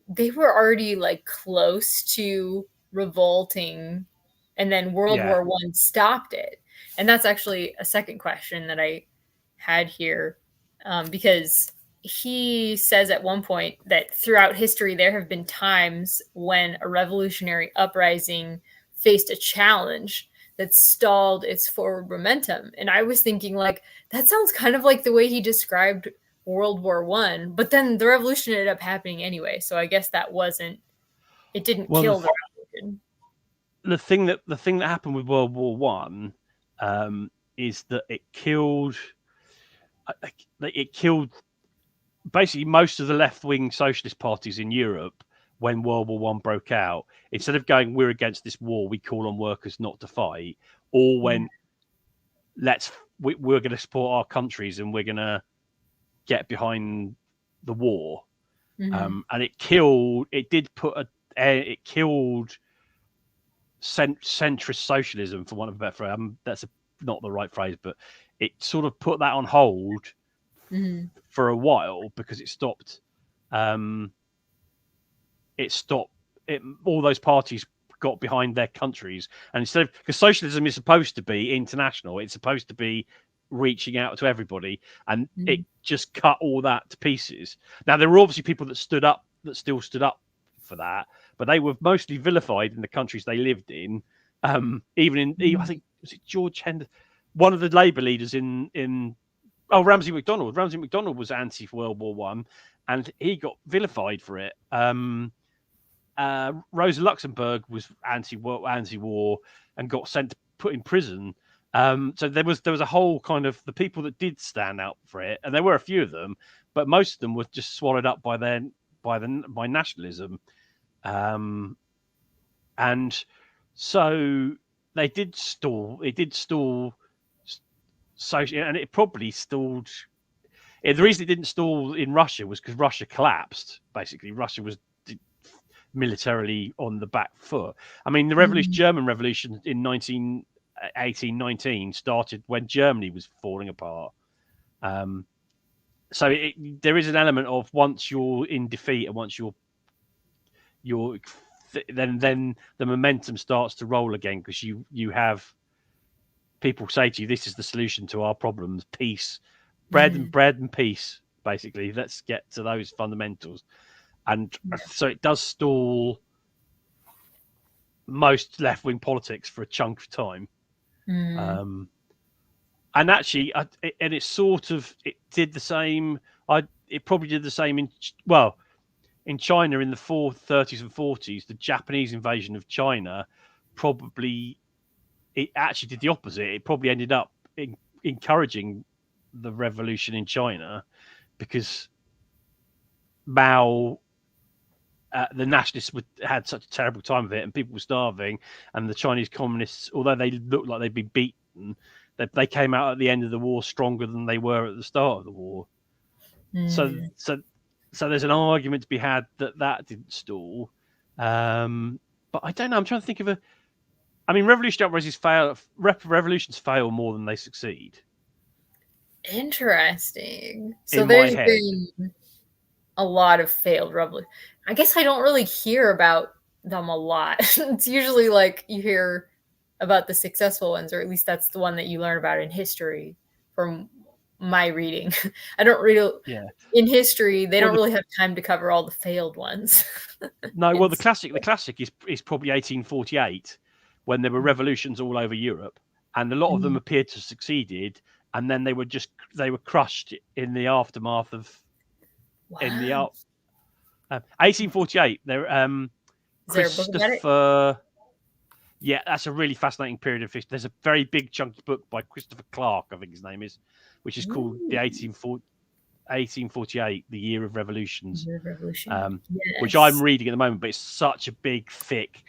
they were already like close to revolting, and then World War I stopped it. And that's actually a second question that I had here, because he says at one point that throughout history there have been times when a revolutionary uprising faced a challenge that stalled its forward momentum. And I was thinking, like, that sounds kind of like the way he described World War One, but then the revolution ended up happening anyway. So I guess it didn't kill the revolution. The thing that happened with World War One is that it killed basically most of the left-wing socialist parties in Europe when World War One broke out. Instead of going, we're against this war, we call on workers not to fight, or when we're going to support our countries and we're going to get behind the war. And it killed centrist socialism, for want of a better phrase. That's not the right phrase, but it sort of put that on hold for a while because it stopped. All those parties got behind their countries, and instead of, because socialism is supposed to be international, it's supposed to be reaching out to everybody, and it just cut all that to pieces. Now there were obviously people that still stood up for that, but they were mostly vilified in the countries they lived in. Even I think, was it George Henderson, one of the Labour leaders in Ramsay MacDonald. Ramsay MacDonald was anti World War One, and he got vilified for it. Rosa Luxemburg was anti-war and got put in prison. So there was a whole kind of the people that did stand out for it, and there were a few of them, but most of them were just swallowed up by nationalism. And so they did stall. It did stall. And it probably stalled. The reason it didn't stall in Russia was because Russia collapsed. Basically, Russia was militarily on the back foot. I mean, the German Revolution in 1819 started when Germany was falling apart. So there is an element of once you're in defeat and once then the momentum starts to roll again, because you have people say to you, this is the solution to our problems: peace, bread and peace. Basically, let's get to those fundamentals. And so it does stall most left-wing politics for a chunk of time. And actually, it did the same. It probably did the same in China in the 30s and 40s. The Japanese invasion of China it actually did the opposite. It probably ended up encouraging the revolution in China, because Mao, the nationalists had such a terrible time of it, and people were starving, and the Chinese communists, although they looked like they'd been beaten, they came out at the end of the war stronger than they were at the start of the war. So there's an argument to be had that didn't stall. But I don't know. I'm trying to think of revolutions fail more than they succeed. Interesting. So there's been a lot of failed revolutions. I guess I don't really hear about them a lot. It's usually like you hear about the successful ones, or at least that's the one that you learn about in history from my reading. I don't read in history. They don't really have time to cover all the failed ones. No, well, the classic is probably 1848, when there were revolutions all over Europe, and a lot of them appeared to have succeeded, and then they were crushed in the aftermath of. Wow. In the 1848, Christopher. Yeah, that's a really fascinating period of history. There's a very big chunky book by Christopher Clark, I think his name is, which is called the 1848, The Year of Revolutions. Year of Revolution. Yes. Which I'm reading at the moment, but it's such a big, thick.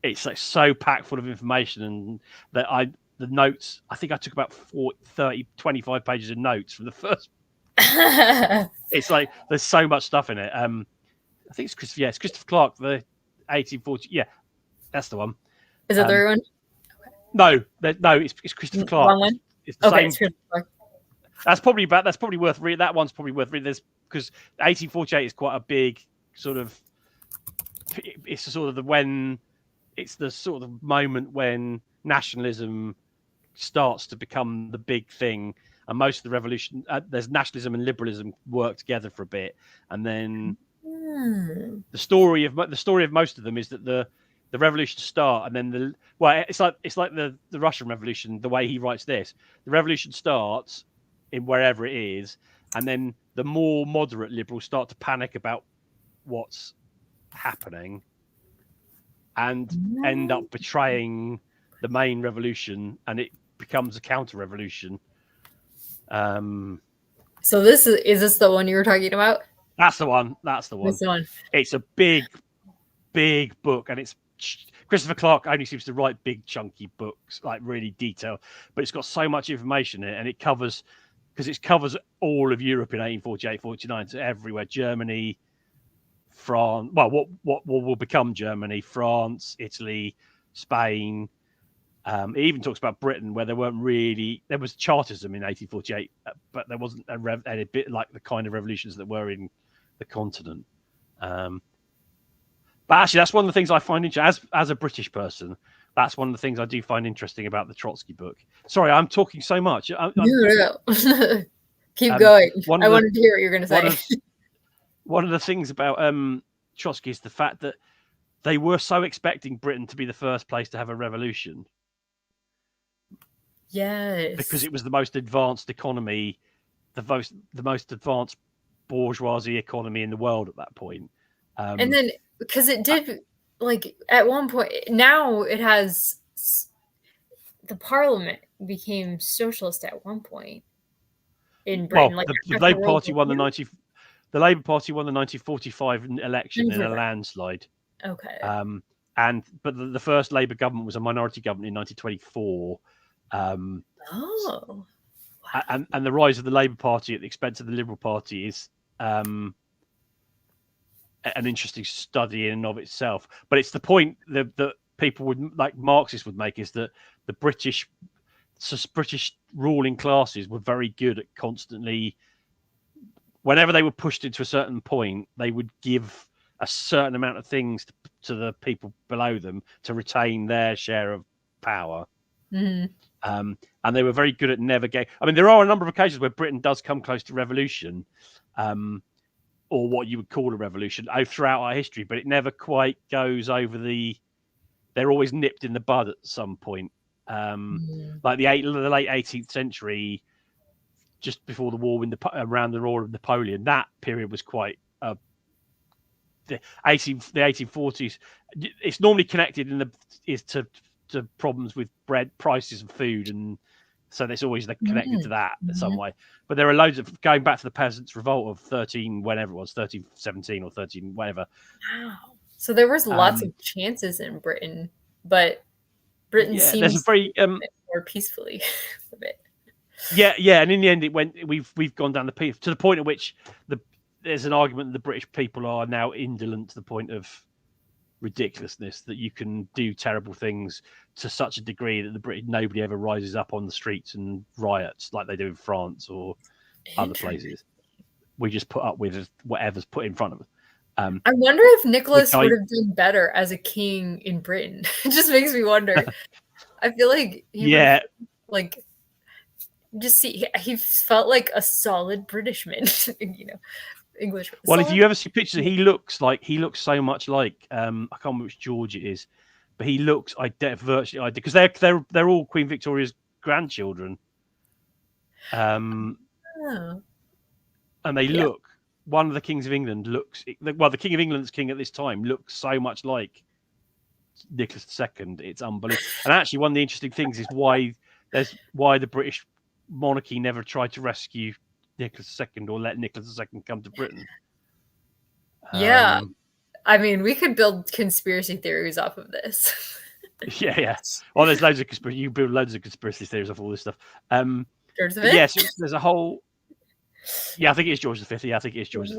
It's like so packed full of information, and the notes. I think I took about 25 pages of notes from the first. It's like there's so much stuff in it. I think it's Christopher Clark, the 1840. Yeah, that's the one. Is that the right one? No, it's Christopher Clark. Wrong one? It's the same. That's probably worth reading. That one's probably worth reading. Because 1848 is quite a big sort of. It's the sort of moment when nationalism starts to become the big thing, and most of the revolution, there's nationalism and liberalism work together for a bit, and then the story of most of them is that the revolution start, and then it's like the Russian Revolution. The way he writes this, the revolution starts in wherever it is, and then the more moderate liberals start to panic about what's happening and end up betraying the main revolution, and it becomes a counter-revolution. So is this the one you were talking about? That's the one. This one. It's a big book, and it's Christopher Clark only seems to write big chunky books, like really detailed, but it's got so much information in it, and it covers all of Europe in 1848-49, so everywhere, Germany, France, well, what will become Germany, France, Italy, Spain. It even talks about Britain, where there was Chartism in 1848, but there wasn't a bit like the kind of revolutions that were in the continent. But actually, that's one of the things I find interesting as a British person. That's one of the things I do find interesting about the Trotsky book. Sorry, I'm talking so much. No. Keep going. I wanted to hear what you're going to say. One of the things about Trotsky is the fact that they were so expecting Britain to be the first place to have a revolution. Yes. Because it was the most advanced economy, the most advanced bourgeoisie economy in the world at that point. And then, because it did, like, at one point, now it has, the parliament became socialist at one point in Britain. Well, the Labour Party won the 1945 election in a landslide. Okay. But the first Labour government was a minority government in 1924. Wow. And the rise of the Labour Party at the expense of the Liberal Party is an interesting study in and of itself. But it's the point that people would, like Marxists would make, is that the British ruling classes were very good at constantly, whenever they were pushed into a certain point, they would give a certain amount of things to the people below them to retain their share of power. Mm-hmm. And they were very good at never getting. I mean, there are a number of occasions where Britain does come close to revolution, or what you would call a revolution, throughout our history, but it never quite goes over the. They're always nipped in the bud at some point. Like the late 18th century, just before the war, around the war of Napoleon, that period was quite. The 1840s. It's normally connected to problems with bread prices and food, and so there's always connected to that in some way. But there are loads of, going back to the peasants' revolt of 1317 or 13 whatever. Wow. So there was lots of chances in Britain, but Britain seems more peacefully a bit. Yeah, and in the end, we've gone down to the point at which there's an argument that the British people are now indolent to the point of ridiculousness, that you can do terrible things to such a degree that nobody ever rises up on the streets and riots like they do in France or other places. We just put up with whatever's put in front of us. I wonder if Nicholas would have done better as a king in Britain. It just makes me wonder. I feel like he felt like a solid Britishman, English. Well, if you ever see pictures, he looks so much like I can't remember which George it is, but he looks virtually identical, because they're all Queen Victoria's grandchildren. And they look. One of the kings of England the King of England's king at this time looks so much like Nicholas II. It's unbelievable. And actually, one of the interesting things is why the British monarchy never tried to rescue Nicholas II or let Nicholas II come to Britain. Yeah. I mean, we could build conspiracy theories off of this. Yeah. Well, there's loads of you build loads of conspiracy theories off all this stuff. George V? Yes, there's a whole. Yeah, I think it's George V. Yeah, I think it's George V.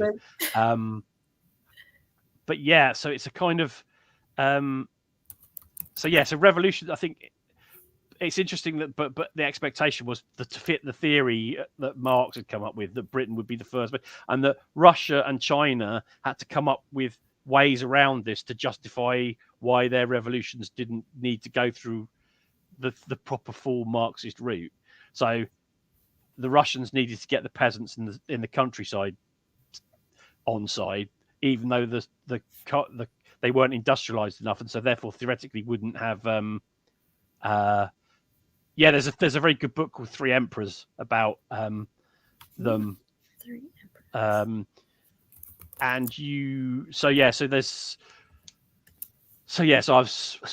But yeah, so it's a kind of. So revolution. I think it's interesting that, but the expectation was to fit the theory that Marx had come up with, that Britain would be the first, and that Russia and China had to come up with ways around this to justify why their revolutions didn't need to go through the proper full Marxist route. So the Russians needed to get the peasants in the countryside on side, even though they weren't industrialized enough, and so therefore theoretically wouldn't have. There's a very good book called Three Emperors about them. Three Emperors. So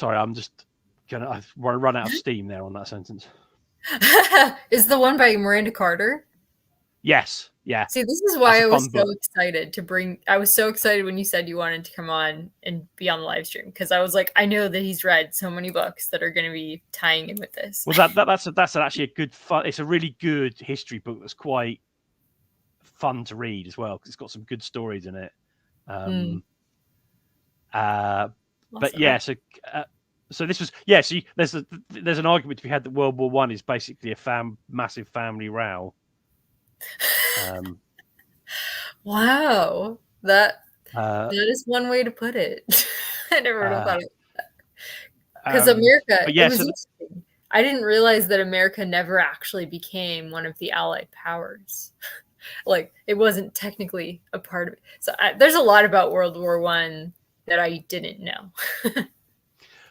I'm just I've run out of steam there on that sentence. Is the one by Miranda Carter? Yes. Yeah. See, this is why I was so excited to bring. I was so excited when you said you wanted to come on and be on the live stream, because I was like, I know that he's read so many books that are going to be tying in with this. Well, that's actually a good fun. It's a really good history book that's quite fun to read as well, because it's got some good stories in it. But yeah, so this was So there's an argument to be had that World War I is basically a massive family row. Wow, that is one way to put it. I never thought of that. Because America, it was interesting. I didn't realize that America never actually became one of the Allied powers. Like, it wasn't technically a part of it. So there's a lot about World War I that I didn't know.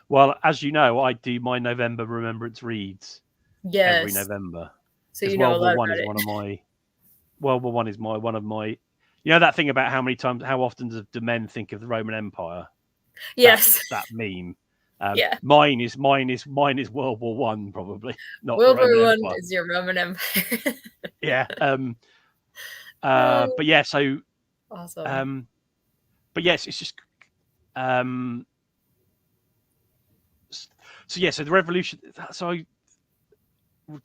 Well, as you know, I do my November Remembrance reads every November. So you know a lot about it. World War I is one of my. You know that thing about how often do men think of the Roman Empire? Yes, that meme. Yeah, mine is World War I, probably not. World War I is your Roman Empire. Yeah. But yeah, so awesome. But yes, it's just. So the revolution. So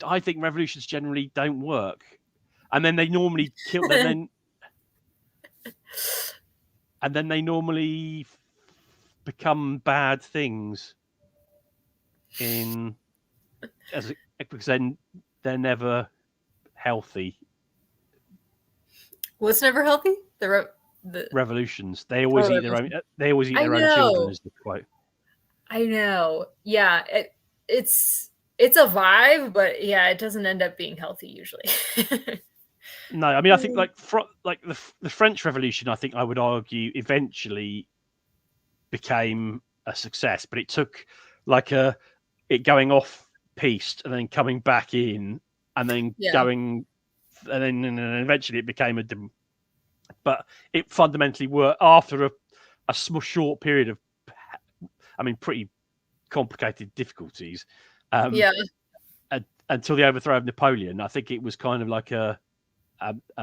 I think revolutions generally don't work, and then they normally kill. and then they normally become bad things. Because then they're never healthy. What's never healthy? The revolutions. They always eat their own. They always eat their own children. Is the quote. I know. Yeah, it's a vibe, but yeah, it doesn't end up being healthy usually. No, I mean, I think like the French Revolution, I think I would argue eventually became a success, but it took like it going off piste and then coming back in and then going, and then eventually it became but it fundamentally worked after a small short period of, I mean, pretty complicated difficulties. Until the overthrow of Napoleon, I think it was kind of like a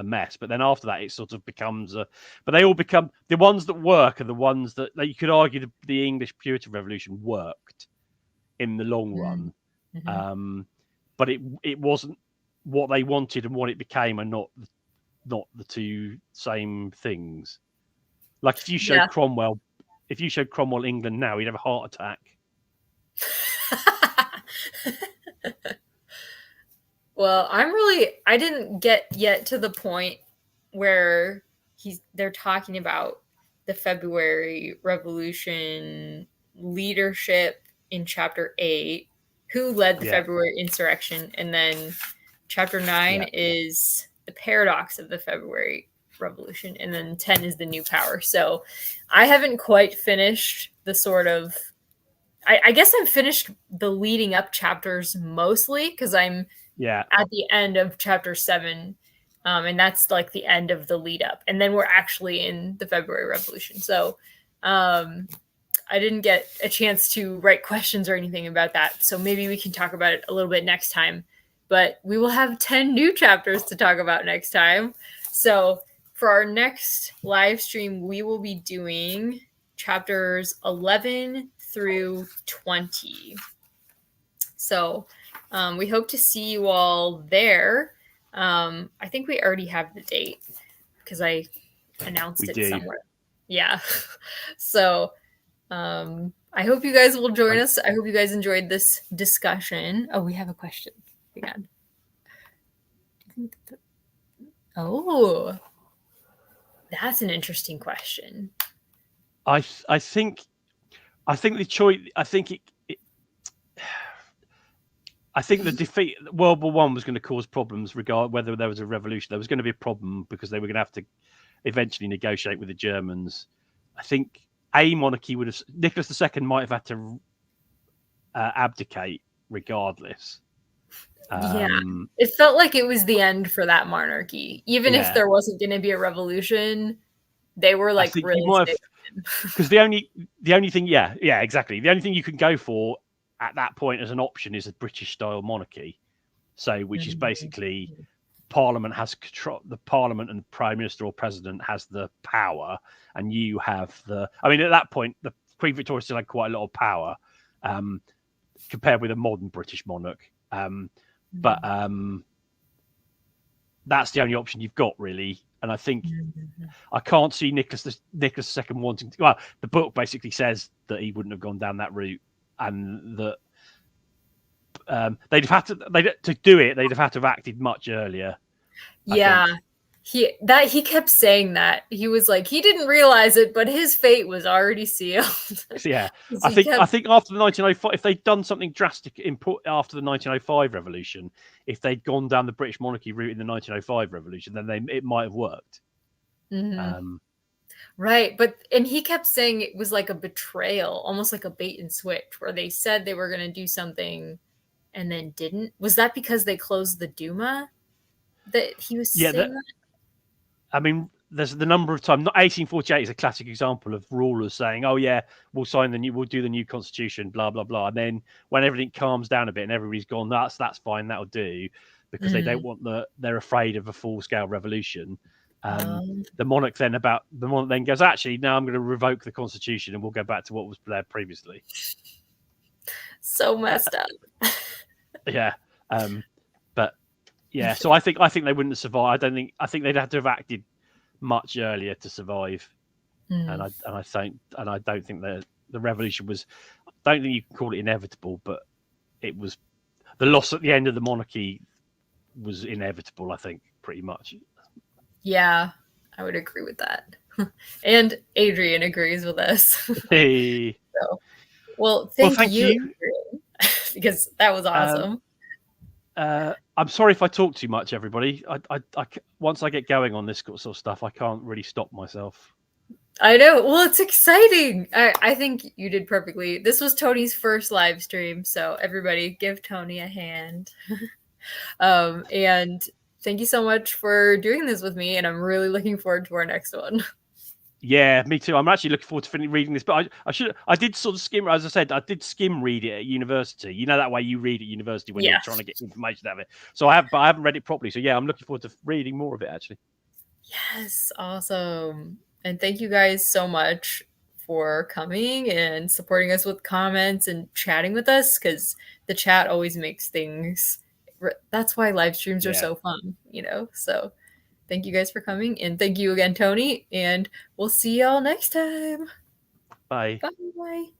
mess. But then after that, it sort of becomes but they all become, the ones that work are the ones that you could argue the English Puritan Revolution worked in the long run. Mm-hmm. But it wasn't what they wanted, and what it became are not the two same things. Like if you showed Cromwell England now, he'd have a heart attack. Well, I didn't get yet to the point where they're talking about the February Revolution leadership in chapter 8, who led the February insurrection, and then chapter 9 is the paradox of the February Revolution, and then 10 is the new power. So I haven't quite finished the sort of, I guess I've finished the leading up chapters mostly, because I'm at the end of chapter 7, and that's like the end of the lead up, and then we're actually in the February Revolution. So I didn't get a chance to write questions or anything about that, so maybe we can talk about it a little bit next time. But we will have 10 new chapters to talk about next time. So for our next live stream, we will be doing chapters 11 through 20. So we hope to see you all there. I think we already have the date because I announced it somewhere. Yeah. So I hope you guys will join us. I hope you guys enjoyed this discussion. Oh, we have a question. Again. Oh, that's an interesting question. I think the choice. I think I think the defeat World War One was going to cause problems, regard whether there was a revolution. There was going to be a problem because they were going to have to eventually negotiate with the Germans. I think a monarchy would have Nicholas II might have had to abdicate regardless. Yeah, it felt like it was the end for that monarchy. Even if there wasn't going to be a revolution, they were like really because the only thing, exactly. The only thing you can go for at that point as an option is a British style monarchy. So, which is basically Parliament has control. The Parliament and Prime Minister or President has the power, and you have the. I mean, at that point, the Queen Victoria still had quite a lot of power compared with a modern British monarch. But that's the only option you've got, really. And I think I can't see Nicholas II wanting to. Well, the book basically says that he wouldn't have gone down that route, and that they'd have had to do it. They'd have had to have acted much earlier. Yeah, he kept saying that. He was like, he didn't realize it, but his fate was already sealed. Yeah, I think after the 1905, if they'd done something drastic after the 1905 revolution, if they'd gone down the British monarchy route in the 1905 revolution, then it might have worked. Right, and he kept saying it was like a betrayal, almost like a bait and switch, where they said they were going to do something and then didn't. Was that because they closed the Duma? That he was saying that? I mean, there's the number of times. 1848 is a classic example of rulers saying, "Oh yeah, we'll do the new constitution, blah blah blah." And then when everything calms down a bit and everybody's gone, that's fine, that'll do, because they don't want they're afraid of a full scale revolution. The monarch then goes, actually, now I'm going to revoke the constitution and we'll go back to what was there previously. So messed up. Yeah. But yeah, so I think they wouldn't have survived. I think they'd have to have acted much earlier to survive. And I don't think the revolution was. I don't think you can call it inevitable, but it was the loss at the end of the monarchy was inevitable. I think pretty much. Yeah, I would agree with that. And Adrian agrees with us. Hey. So, well, thank you. Adrian, because that was awesome. I'm sorry if I talk too much, everybody. I once I get going on this sort of stuff, I can't really stop myself. I know. Well, it's exciting. I think you did perfectly. This was Tony's first live stream, so everybody give Tony a hand. And thank you so much for doing this with me, and I'm really looking forward to our next one. Yeah, me too. I'm actually looking forward to reading this, but I did sort of skim, as I said, I did skim read it at university. You know that way you read at university when you're trying to get information out of it. So I haven't read it properly. So yeah, I'm looking forward to reading more of it actually. Yes, awesome. And thank you guys so much for coming and supporting us with comments and chatting with us, because the chat always makes things. That's why live streams are so fun, So thank you guys for coming, and thank you again, Tony, and we'll see y'all next time. Bye. Bye.